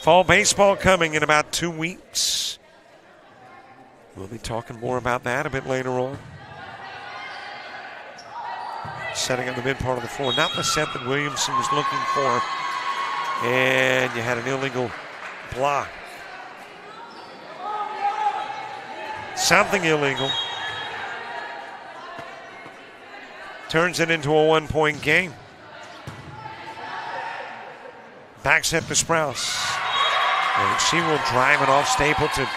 Fall baseball coming in about 2 weeks. We'll be talking more about that a bit later on. Setting up the mid part of the floor. Not the set that Williamson was looking for. And you had an illegal block. Something illegal. Turns it into a 1-point game. Back set to Sprouse. And she will drive it off Stapleton.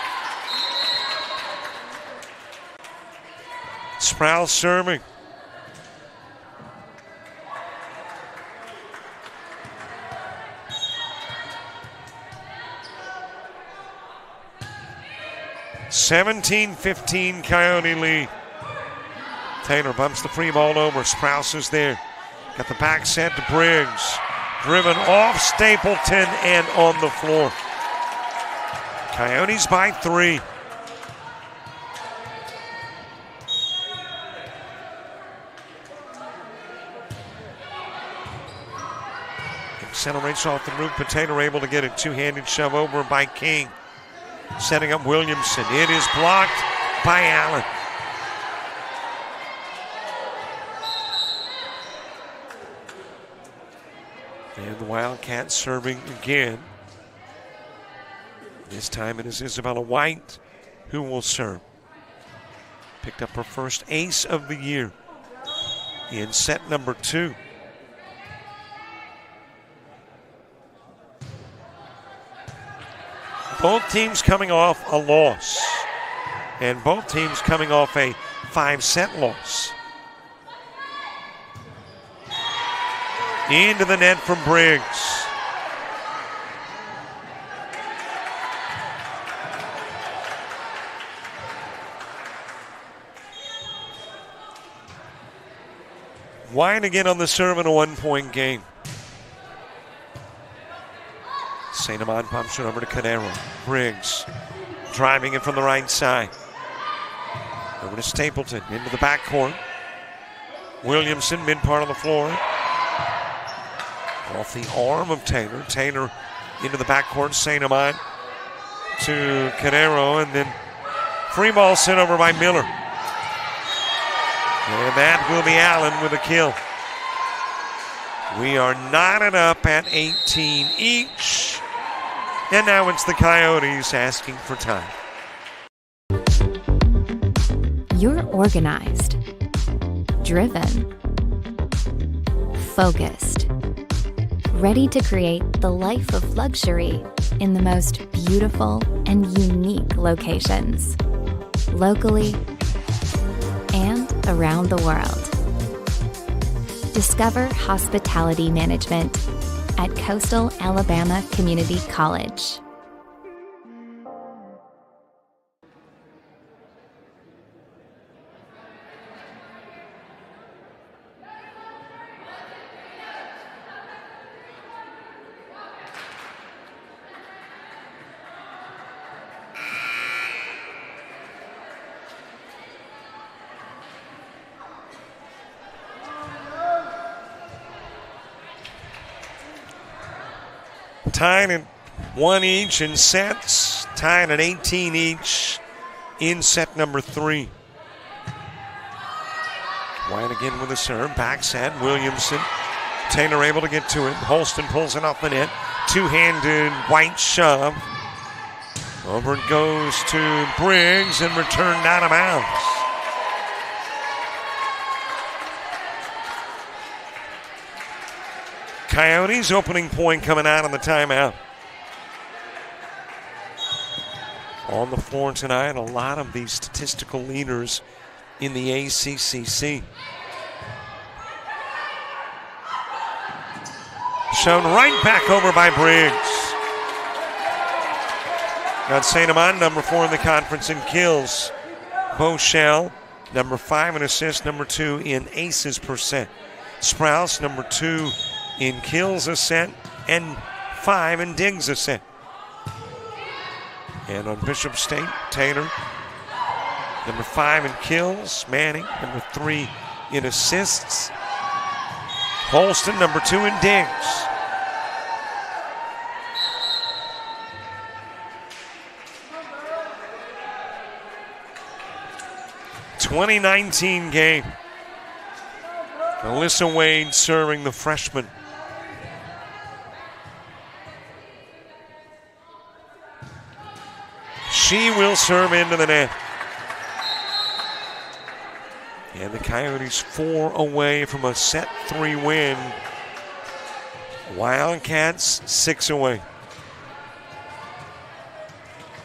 Sprouse serving. (17-15) Coyote lead. Taylor bumps the free ball over. Sprouse is there. Got the back set to Briggs. Driven off Stapleton and on the floor. Coyotes by 3. accelerates off the roof. Potato able to get a two-handed shove over by King. Setting up Williamson. It is blocked by Allen. And the Wildcats serving again. This time it is Isabella White who will serve. Picked up her first ace of the year in set number 2. Both teams coming off a loss, and both teams coming off a 5-set loss. Into the net from Briggs. White again on the serve in a 1-point game. St. Amand pumps it over to Cadero. Briggs driving it from the right side. Over to Stapleton into the backcourt. Williamson mid part of the floor. Off the arm of Taylor. Taylor into the backcourt. St. Amand to Cadero, and then free ball sent over by Miller. And that will be Allen with a kill. We are knotted up at 18 each. And now it's the Coyotes asking for time. You're organized, driven, focused, ready to create the life of luxury in the most beautiful and unique locations, locally and around the world. Discover hospitality management at Coastal Alabama Community College. Tied at 1 each in sets. Tied at 18 each in set number 3. White again with a serve. Back set. Williamson. Taylor able to get to it. Holston pulls it off the net. Two-handed White shove. Over it goes to Briggs and returned out of bounds. Coyotes opening point coming out on the timeout. On the floor tonight, a lot of these statistical leaders in the ACCC. Shown right back over by Briggs. Got St. Amand, number 4 in the conference in kills. Bochelle, number 5 in assists, number 2 in aces per set. Sprouse, number 2 in kills a set, and 5 in digs a set. And on Bishop State, Taylor, number 5 in kills. Manning, number 3 in assists. Holston, number 2 in digs. '19 game. Alyssa Wade serving the freshman. She will serve into the net. And the Coyotes 4 away from a set 3 win. Wildcats 6 away.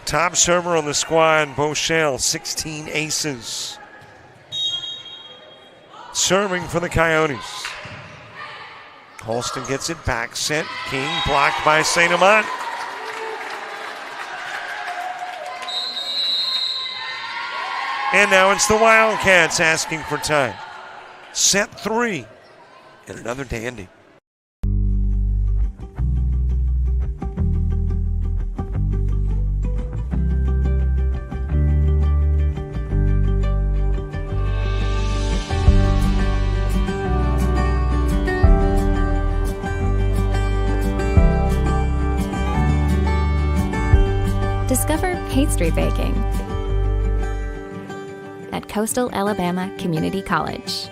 Top server on the squad, Bochelle, 16 aces. Serving for the Coyotes. Holston gets it back set. King blocked by St. Amand. And now it's the Wildcats asking for time. Set 3 and another dandy. Discover pastry baking at Coastal Alabama Community College.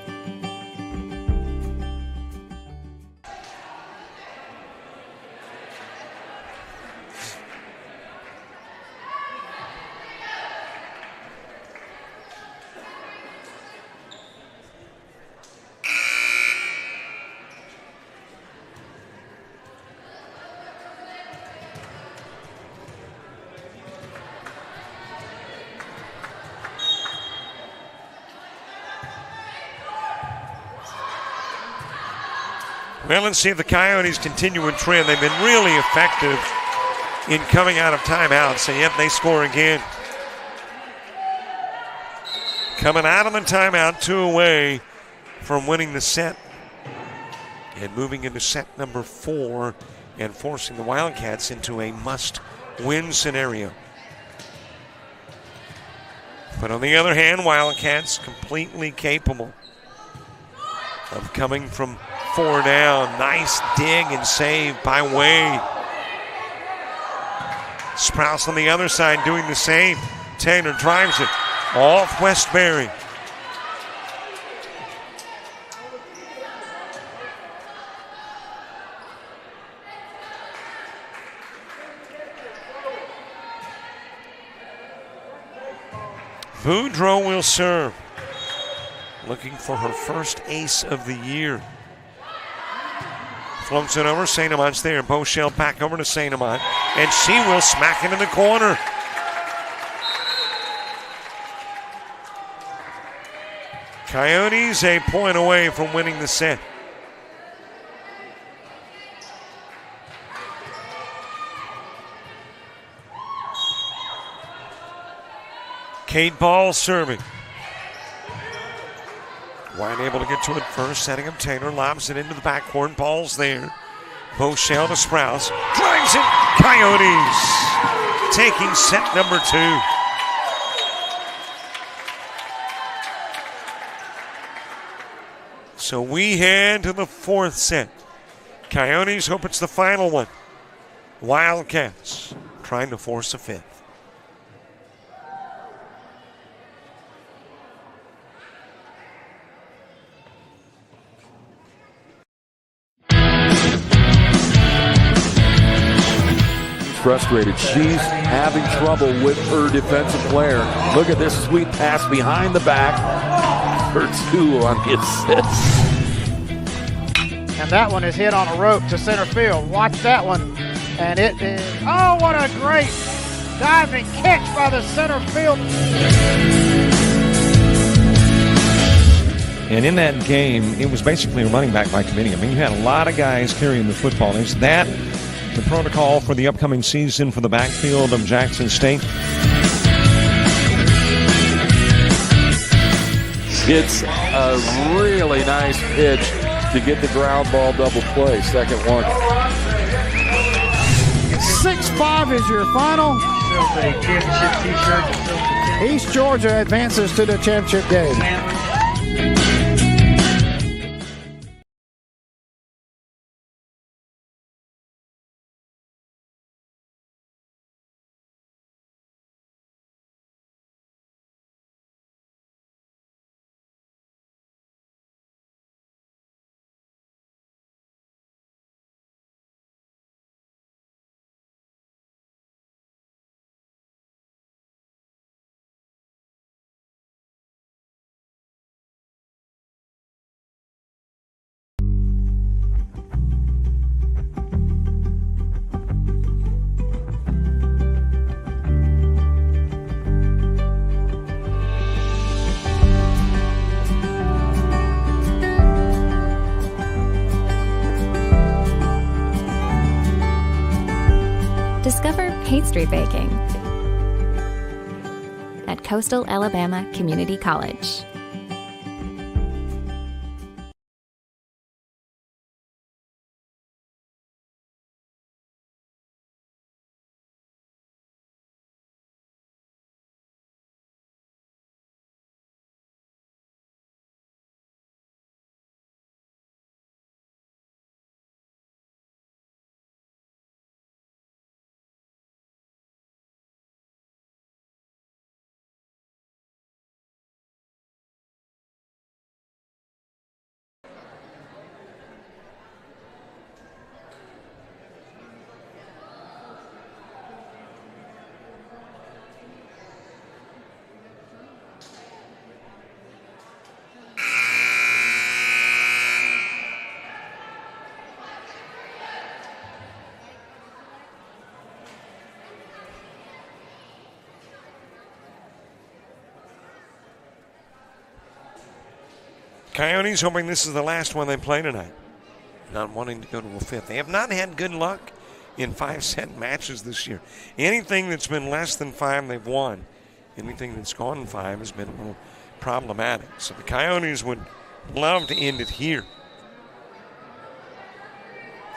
Well, let's see if the Coyotes continue a trend. They've been really effective in coming out of timeouts, and yet they score again. Coming out of the timeout, 2 away from winning the set and moving into set number 4 and forcing the Wildcats into a must-win scenario. But on the other hand, Wildcats completely capable of coming from 4 down. Nice dig and save by Wade. Sprouse on the other side doing the same. Taylor drives it off Westbury. Boudreaux will serve. Looking for her first ace of the year. Floats it over. St. Amant's there. Boschel back over to St. Amant. And she will smack it in the corner. Coyotes a point away from winning the set. Kate Ball serving. White able to get to it first, setting up Taylor, lobs it into the backcourt. Ball's there. Boschel to Sprouse. Drives it. Coyotes taking set number 2. So we head to the 4th set. Coyotes hope it's the final one. Wildcats trying to force a 5th. Frustrated. She's having trouble with her defensive player. Look at this sweet pass behind the back for 2 on the assist. And that one is hit on a rope to center field. Watch that one. And it is, oh, what a great diving catch by the center field. And in that game, it was basically a running back by committee. I mean, you had a lot of guys carrying the football. Is that the protocol for the upcoming season for the backfield of Jackson State? It's a really nice pitch to get the ground ball double play. Second one. 6-5 is your final. East Georgia advances to the championship game. Discover pastry baking at Coastal Alabama Community College. Coyotes hoping this is the last one they play tonight. Not wanting to go to a fifth. They have not had good luck in 5-set matches this year. Anything that's been less than 5, they've won. Anything that's gone 5 has been a little problematic. So the Coyotes would love to end it here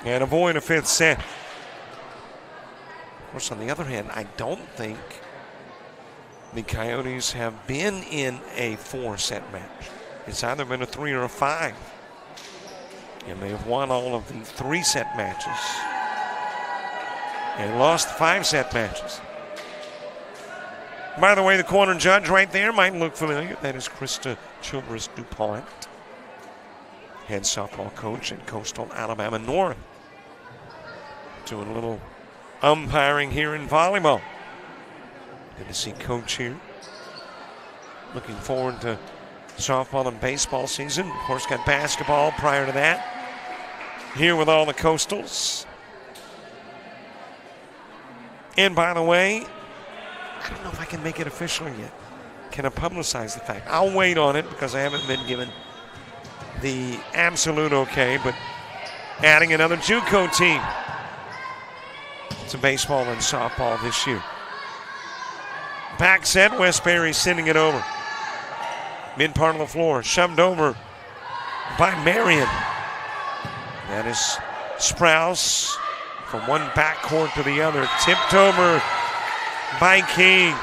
and avoid a 5th set. Of course, on the other hand, I don't think the Coyotes have been in a 4-set match. It's either been a 3 or a 5. And they have won all of the 3-set matches and lost 5-set matches. By the way, the corner judge right there might look familiar. That is Krista Childress-DuPont, head softball coach at Coastal Alabama North. Doing a little umpiring here in volleyball. Good to see Coach here. Looking forward to softball and baseball season. Of course, got basketball prior to that. Here with all the Coastals. And by the way, I don't know if I can make it official yet. Can I publicize the fact? I'll wait on it because I haven't been given the absolute okay, but adding another JUCO team to baseball and softball this year. Back set, Westbury sending it over. Mid part of the floor, shoved over by Marion. That is Sprouse from one backcourt to the other. Tipped over by King.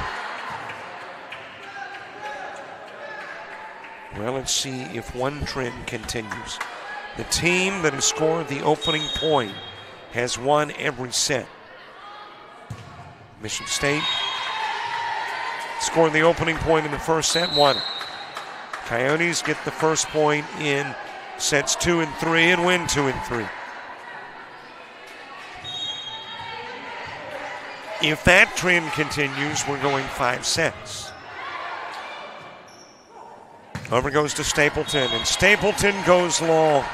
Well, let's see if one trend continues. The team that has scored the opening point has won every set. Mission State scored the opening point in the first set, won it. Coyotes get the first point in sets 2 and 3 and win 2 and 3. If that trend continues, we're going 5 sets. Over goes to Stapleton, and Stapleton goes long.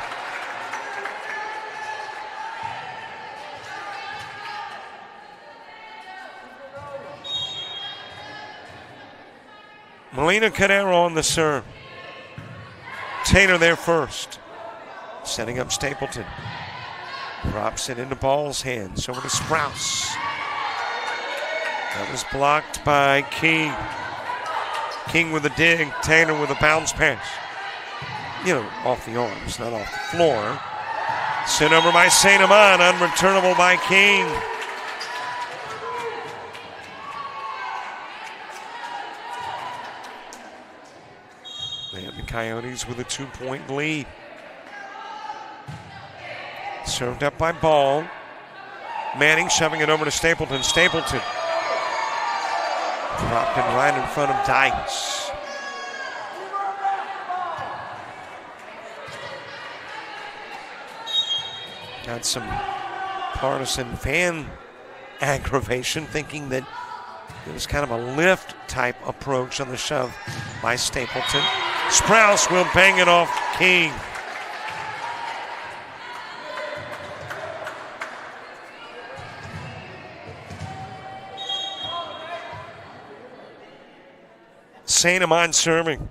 Melina Cadero on the serve. Taylor there first. Setting up Stapleton. Drops it into Ball's hands. Over to Sprouse. That was blocked by King. King with a dig. Taylor with a bounce pass. You know, off the arms, not off the floor. Sent over by St. Amand. Unreturnable by King. They have the Coyotes with a 2-point lead. Served up by Ball. Manning shoving it over to Stapleton. Stapleton dropped it right in front of Dykes. Got some partisan fan aggravation, thinking that it was kind of a lift type approach on the shove by Stapleton. Sprouse will bang it off King. St. Amand serving.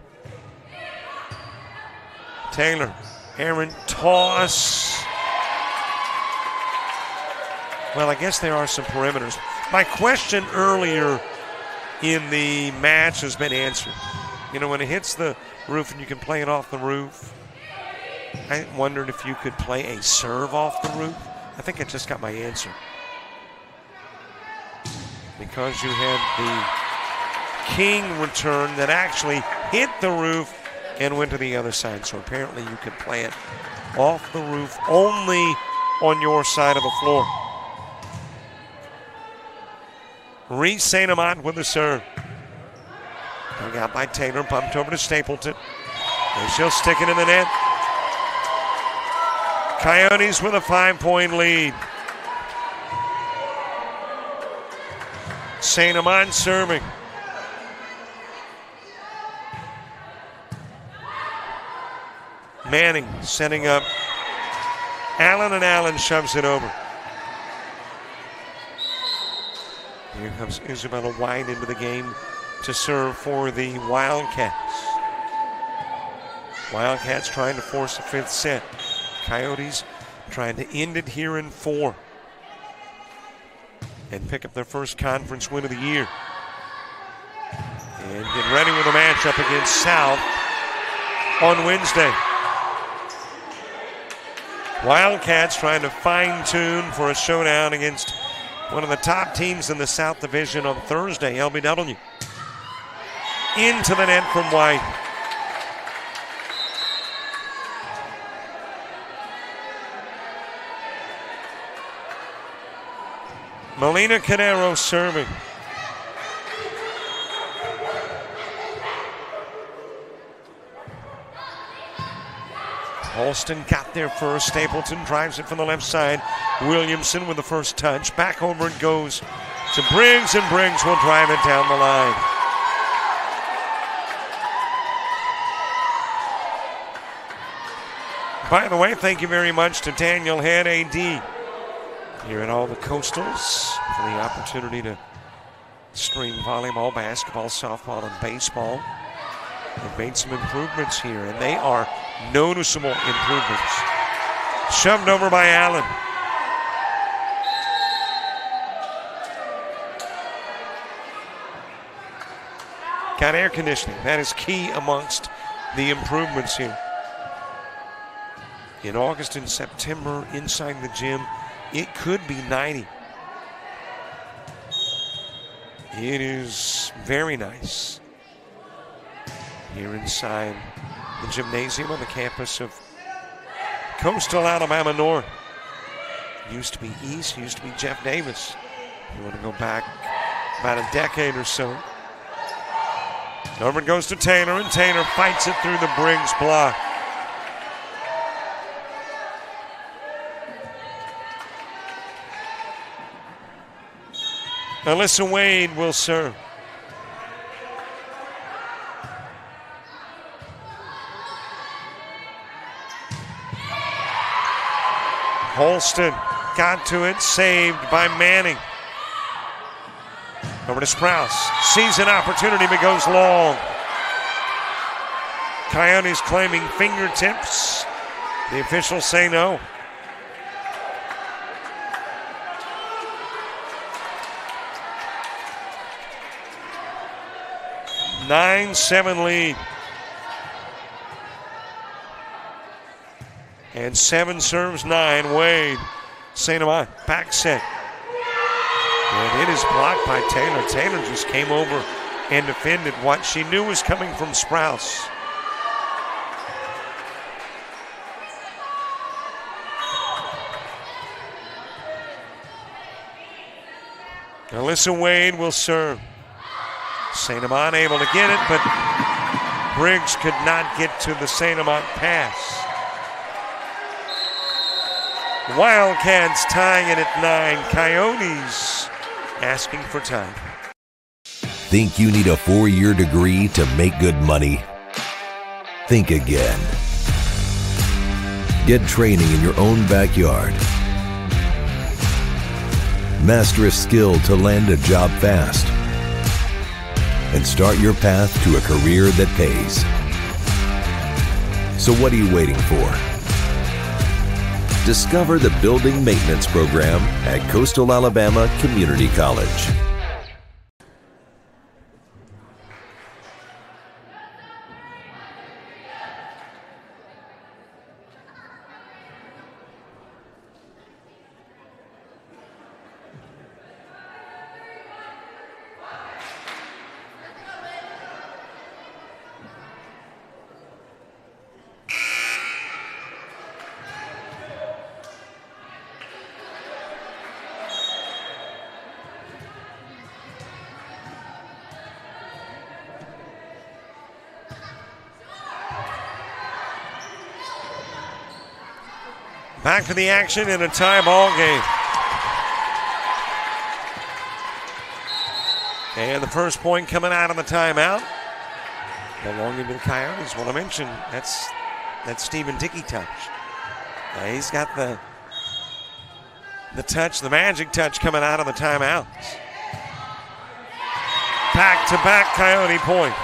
Taylor, Aaron, toss. Well, I guess there are some perimeters. My question earlier in the match has been answered. You know, when it hits the roof and you can play it off the roof, I wondered if you could play a serve off the roof. I think I just got my answer. Because you had the King return that actually hit the roof and went to the other side. So apparently you could play it off the roof only on your side of the floor. Reese St. Amand with the serve. Dug out by Taylor, bumped over to Stapleton. And she'll stick it in the net. Coyotes with a 5-point lead. St. Amand serving. Manning setting up Allen, and Allen shoves it over. Here comes Isabella White into the game to serve for the Wildcats. Wildcats trying to force a 5th set. Coyotes trying to end it here in 4 and pick up their first conference win of the year. And get ready with a matchup against South on Wednesday. Wildcats trying to fine-tune for a showdown against one of the top teams in the South Division on Thursday, LBW. Into the net from White. Melina Cadero serving. Holston got there first. Stapleton drives it from the left side. Williamson with the first touch. Back over it goes to Briggs, and Briggs will drive it down the line. By the way, thank you very much to Daniel Head, AD, here at all the Coastals for the opportunity to stream volleyball, basketball, softball, and baseball. They've made some improvements here, and they are noticeable improvements. Shoved over by Allen. Got air conditioning. That is key amongst the improvements here. In August and September, inside the gym, it could be 90. It is very nice here inside the gymnasium on the campus of Coastal Alabama North. Used to be East, used to be Jeff Davis. You want to go back about a decade or so. Over it goes to Taylor, and Taylor fights it through the Briggs block. Alyssa Wade will serve. Holston got to it, saved by Manning. Over to Sprouse. Sees an opportunity but goes long. Coyotes claiming fingertips. The officials say no. A 9-7 lead. And 7 serves 9. Wade. St. Amant back set. And it is blocked by Taylor. Taylor just came over and defended what she knew was coming from Sprouse. Alyssa Wade will serve. St. Amant able to get it, but Briggs could not get to the St. Amant pass. Wildcats tying it at 9. Coyotes asking for time. Think you need a 4-year degree to make good money? Think again. Get training in your own backyard. Master a skill to land a job fast. And start your path to a career that pays. So what are you waiting for? Discover the Building Maintenance Program at Coastal Alabama Community College. Back to the action in a tie ball game. And the first point coming out of the timeout belonging to the Coyotes. Well, I mentioned that's Stephen Dickey touch. He's got the touch, the magic touch coming out of the timeouts. Back-to-back Coyote points.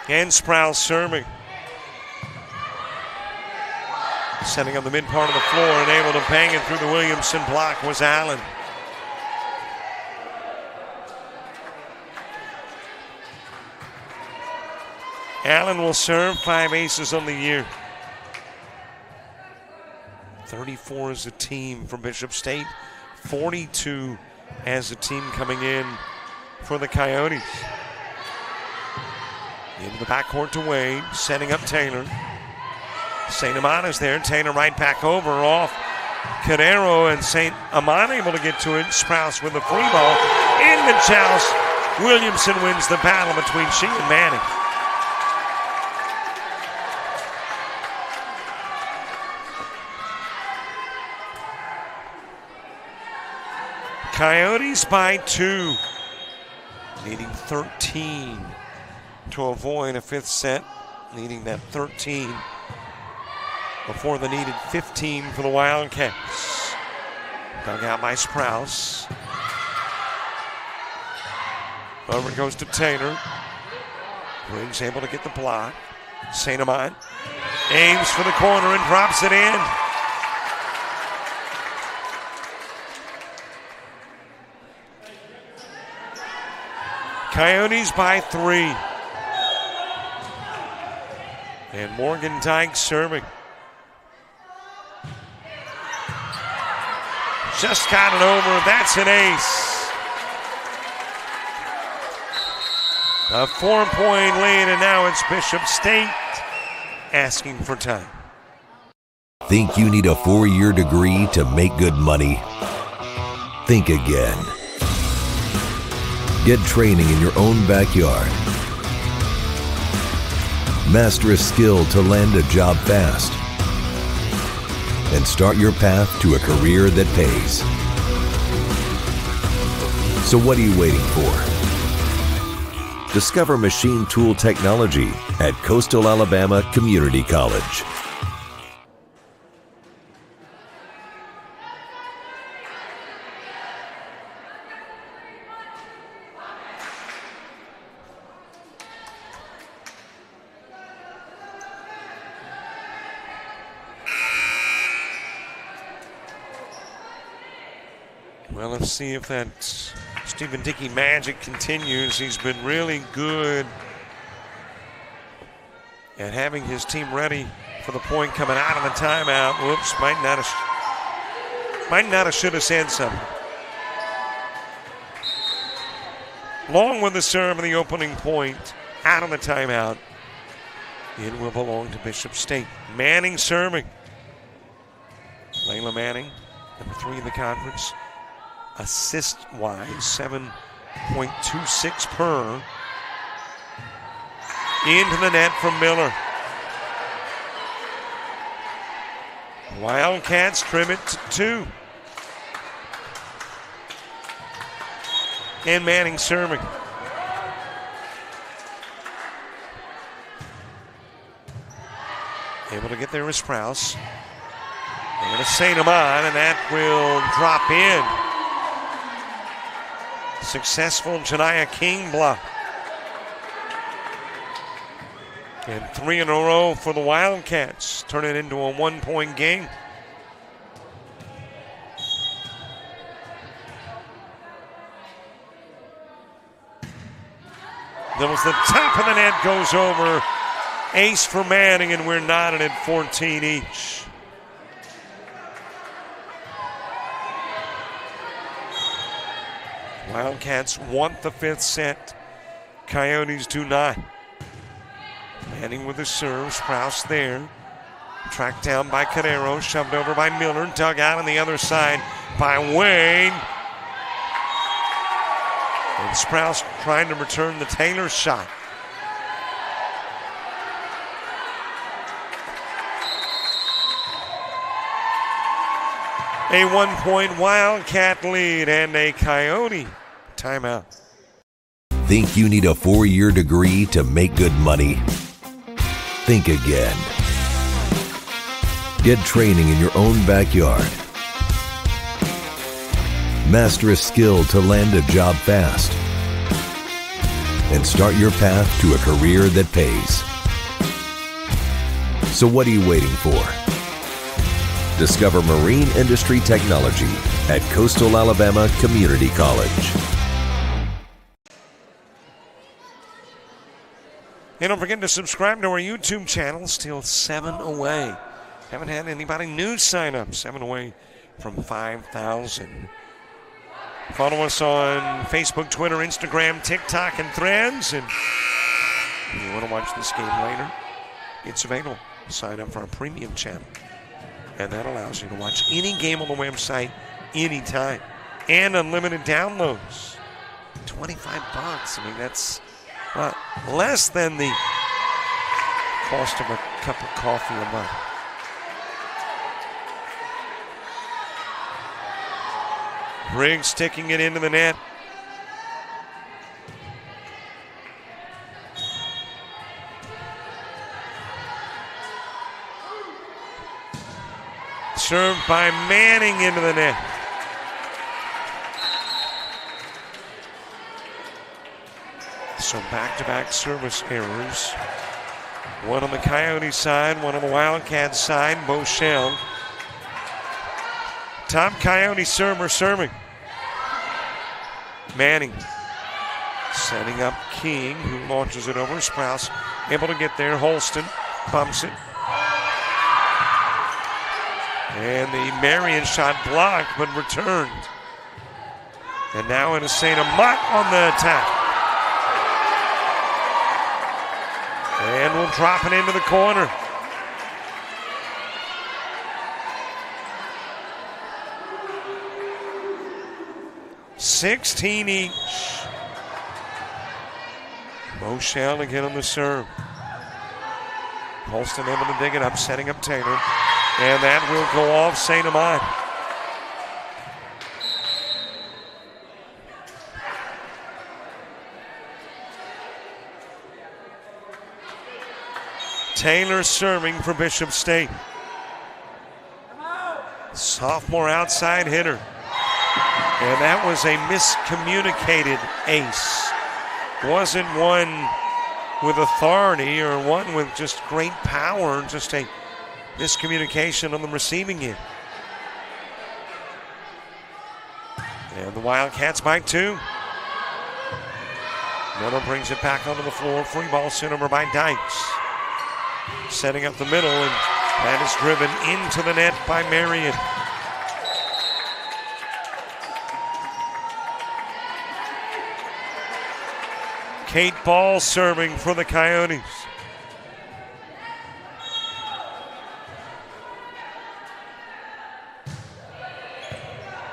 And Sprouse serving. Setting up the mid part of the floor and able to bang it through the Williamson block was Allen. Allen will serve, 5 aces on the year. 34 as a team for Bishop State, 42 as a team coming in for the Coyotes. Into the backcourt to Wade, setting up Taylor. St. Amant is there. Taylor right back over off Cadero, and St. Amant able to get to it. Sprouse with the free ball. In the joust, Williamson wins the battle between she and Manning. Coyotes by 2, needing 13 to avoid a 5th set, needing that 13 before the needed 15 for the Wildcats. Dug out by Sprouse. Over it goes to Taylor. Briggs able to get the block. St. Amant aims for the corner and drops it in. Coyotes by 3. And Morgan Dyke serving. Just got it over. That's an ace. A 4-point lead, and now it's Bishop State asking for time. Think you need a 4-year degree to make good money? Think again. Get training in your own backyard. Master a skill to land a job fast. And start your path to a career that pays. So what are you waiting for? Discover machine tool technology at Coastal Alabama Community College. Well, let's see if that Stephen Dickey magic continues. He's been really good at having his team ready for the point coming out of the timeout. Whoops, might not have should have said something. Long with the serve of the opening point, out of the timeout. It will belong to Bishop State. Manning serving. Layla Manning, number 3 in the conference. Assist-wise, 7.26 per. Into the net from Miller. Wildcats trim it to 2. And Manning serving. Able to get there with Sprouse. And to St. Amant, and that will drop in. Successful Janiyah King block. And 3 in a row for the Wildcats. Turn it into a 1-point game. That was the top of the net, goes over. Ace for Manning, and we're knotted at 14 each. Wildcats want the 5th set. Coyotes do not. Manning with the serve. Sprouse there. Tracked down by Cadero. Shoved over by Miller. Dug out on the other side by Wayne. And Sprouse trying to return the Taylor shot. A 1-point Wildcat lead and a Coyote timeout. Think you need a 4-year degree to make good money? Think again. Get training in your own backyard. Master a skill to land a job fast. and start your path to a career that pays. So what are you waiting for? Discover marine industry technology at Coastal Alabama Community College. And don't forget to subscribe to our YouTube channel. Still 7 away. Haven't had anybody new sign up. 7 away from 5,000. Follow us on Facebook, Twitter, Instagram, TikTok, and Threads. And if you want to watch this game later, it's available. Sign up for our premium channel. And that allows you to watch any game on the website anytime. And unlimited downloads. $25. I mean, that's less than the cost of a cup of coffee a month. Briggs sticking it into the net. Served by Manning into the net. So back-to-back service errors. One on the Coyote side, one on the Wildcat side. Bochelle. Top Coyote server serving. Manning setting up King, who launches it over. Sprouse able to get there. Holston bumps it. And the Marion shot blocked but returned. And now it is St. Amant on the attack. And we'll drop it into the corner. $16 each. Bochelle again on the serve. Holston able to dig it up, setting up Taylor. And that will go off St. Amant. Taylor serving for Bishop State. Sophomore outside hitter. And that was a miscommunicated ace. Wasn't one with authority or one with just great power, just a miscommunication on the receiving end. And the Wildcats by 2. Miller brings it back onto the floor. Free ball sent over by Dykes. Setting up the middle, and that is driven into the net by Marion. Kate Ball serving for the Coyotes.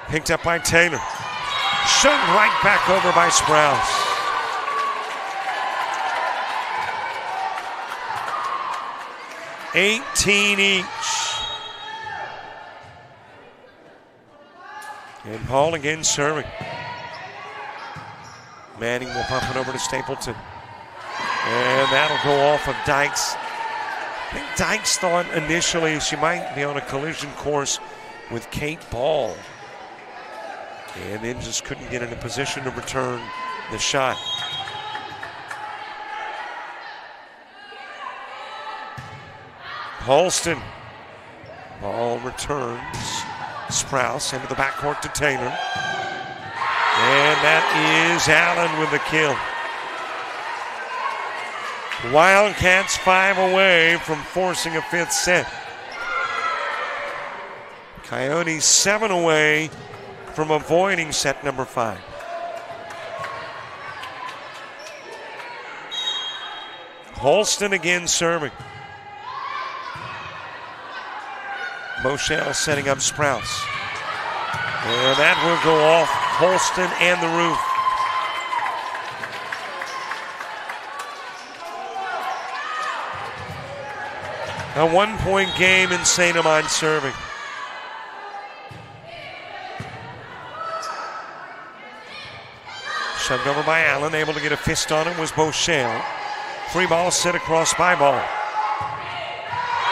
Picked up by Taylor. Shoved right back over by Sprouse. $18 each. And Paul again serving. Manning will pump it over to Stapleton. And that'll go off of Dykes. I think Dykes thought initially she might be on a collision course with Kate Ball. And then just couldn't get in a position to return the shot. Holston. Ball returns. Sprouse into the backcourt to Taylor. And that is Allen with the kill. Wildcats 5 away from forcing a 5th set. Coyotes 7 away from avoiding set number 5. Holston again serving. Bochelle setting up Sprouse. And that will go off Holston and the roof. A 1-point game in St. Amant serving. Shoved over by Allen, able to get a fist on it was Bochelle. Free ball set across by Ball.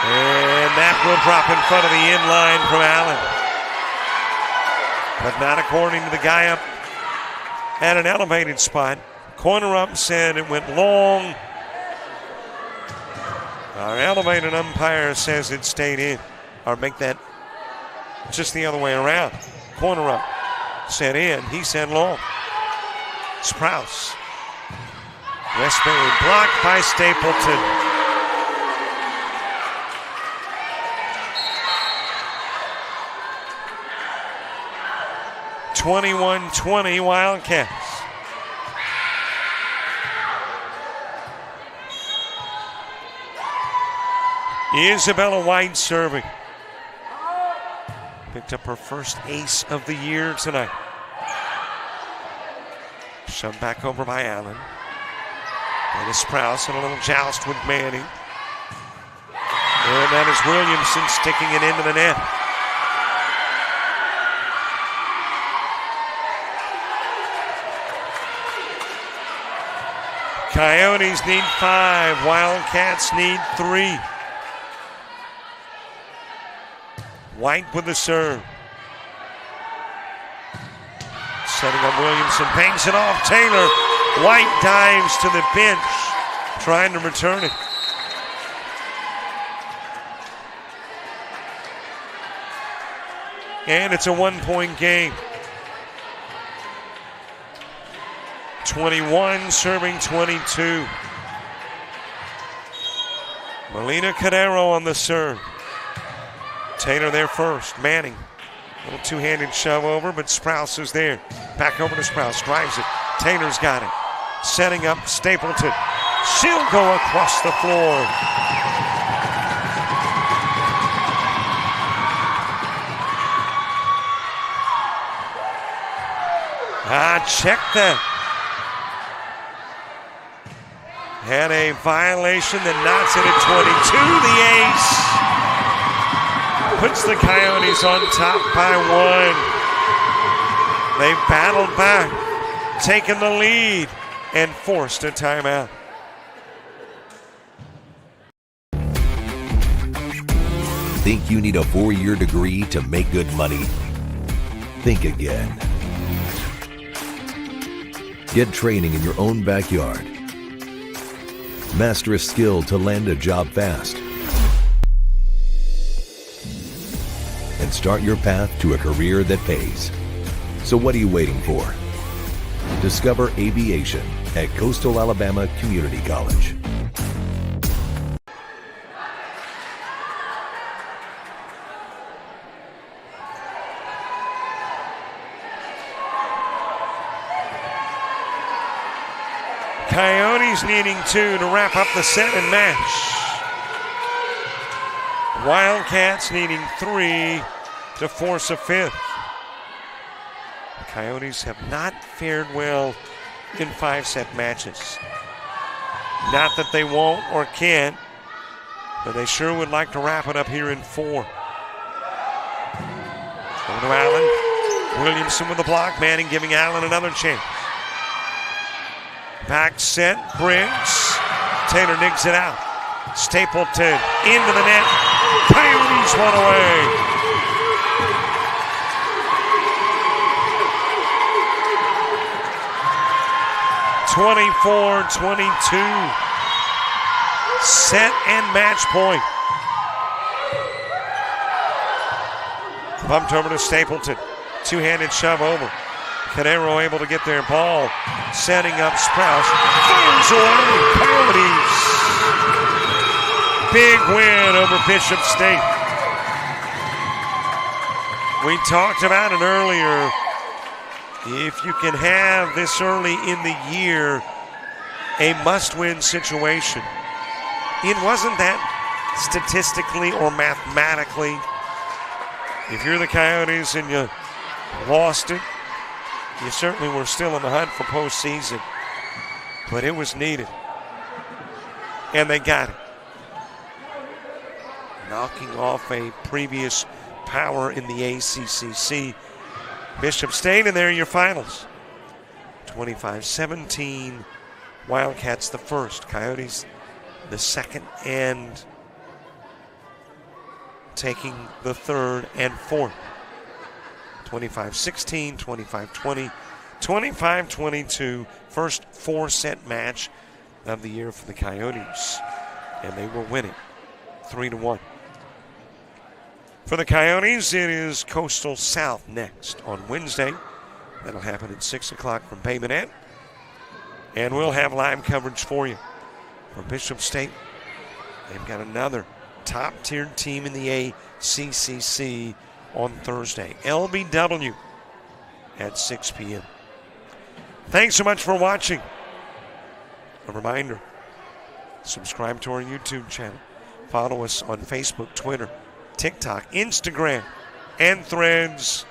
And that will drop in front of the end line from Allen. But not according to the guy up at an elevated spot. Corner upset, it went long. Our elevated umpire says it stayed in. Or make that just the other way around. Corner up, set in, he said long. Sprouse. Westbury blocked by Stapleton. (21-20) Wildcats. Isabella White serving. Picked up her first ace of the year tonight. Shoved back over by Allen. And is Sprouse in a little joust with Manning. And that is Williamson sticking it into the net. Coyotes need 5. Wildcats need 3. White with the serve. Setting up Williamson, bangs it off. Taylor. White dives to the bench, trying to return it. And it's a 1-point game. 21 serving 22. Melina Cadero on the serve. Taylor there first. Manning. Little two-handed shove over, but Sprouse is there. Back over to Sprouse. Drives it. Taylor's got it. Setting up Stapleton. She'll go across the floor. Check that. Had a violation that knocks it at 22. The ace puts the Coyotes on top by 1. They battled back, taken the lead, and forced a timeout. Think you need a 4-year degree to make good money? Think again. Get training in your own backyard. Master a skill to land a job fast. And start your path to a career that pays. So what are you waiting for? Discover aviation at Coastal Alabama Community College. Coyotes needing 2 to wrap up the set and match. Wildcats needing 3 to force a 5th. The Coyotes have not fared well in 5-set matches. Not that they won't or can't, but they sure would like to wrap it up here in 4. Over to Allen. Williamson with the block. Manning giving Allen another chance. Back set, Briggs. Taylor digs it out. Stapleton into the net. Coyotes one away. (24-22). Set and match point. Bumped over to Stapleton. Two-handed shove over. Cadero able to get their ball. Setting up Sprouse. Fires away. Coyotes. Big win over Bishop State. We talked about it earlier. If you can have this early in the year a must-win situation, it wasn't that statistically or mathematically. If you're the Coyotes and you lost it, you certainly were still in the hunt for postseason. But it was needed. And they got it. Knocking off a previous power in the ACCC. Bishop State, and there are your finals. 25-17. Wildcats the first. Coyotes the second, and taking the third and fourth. 25-16, 25-20, 25-22, first 4-set match of the year for the Coyotes. And they will win it 3-1. For the Coyotes, it is Coastal South next on Wednesday. That'll happen at 6 o'clock from Bay Minette. And we'll have live coverage for you for Bishop State. They've got another top-tiered team in the ACCC on Thursday. LBW at 6 p.m. Thanks so much for watching. A reminder, subscribe to our YouTube channel. Follow us on Facebook, Twitter, TikTok, Instagram, and Threads.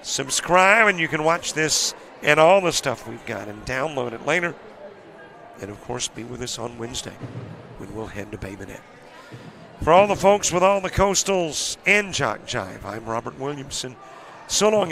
Subscribe and you can watch this and all the stuff we've got and download it later. And, of course, be with us on Wednesday when we'll head to Bay Minette. For all the folks with all the Coastals and JockJive, I'm Robert Williamson. So long.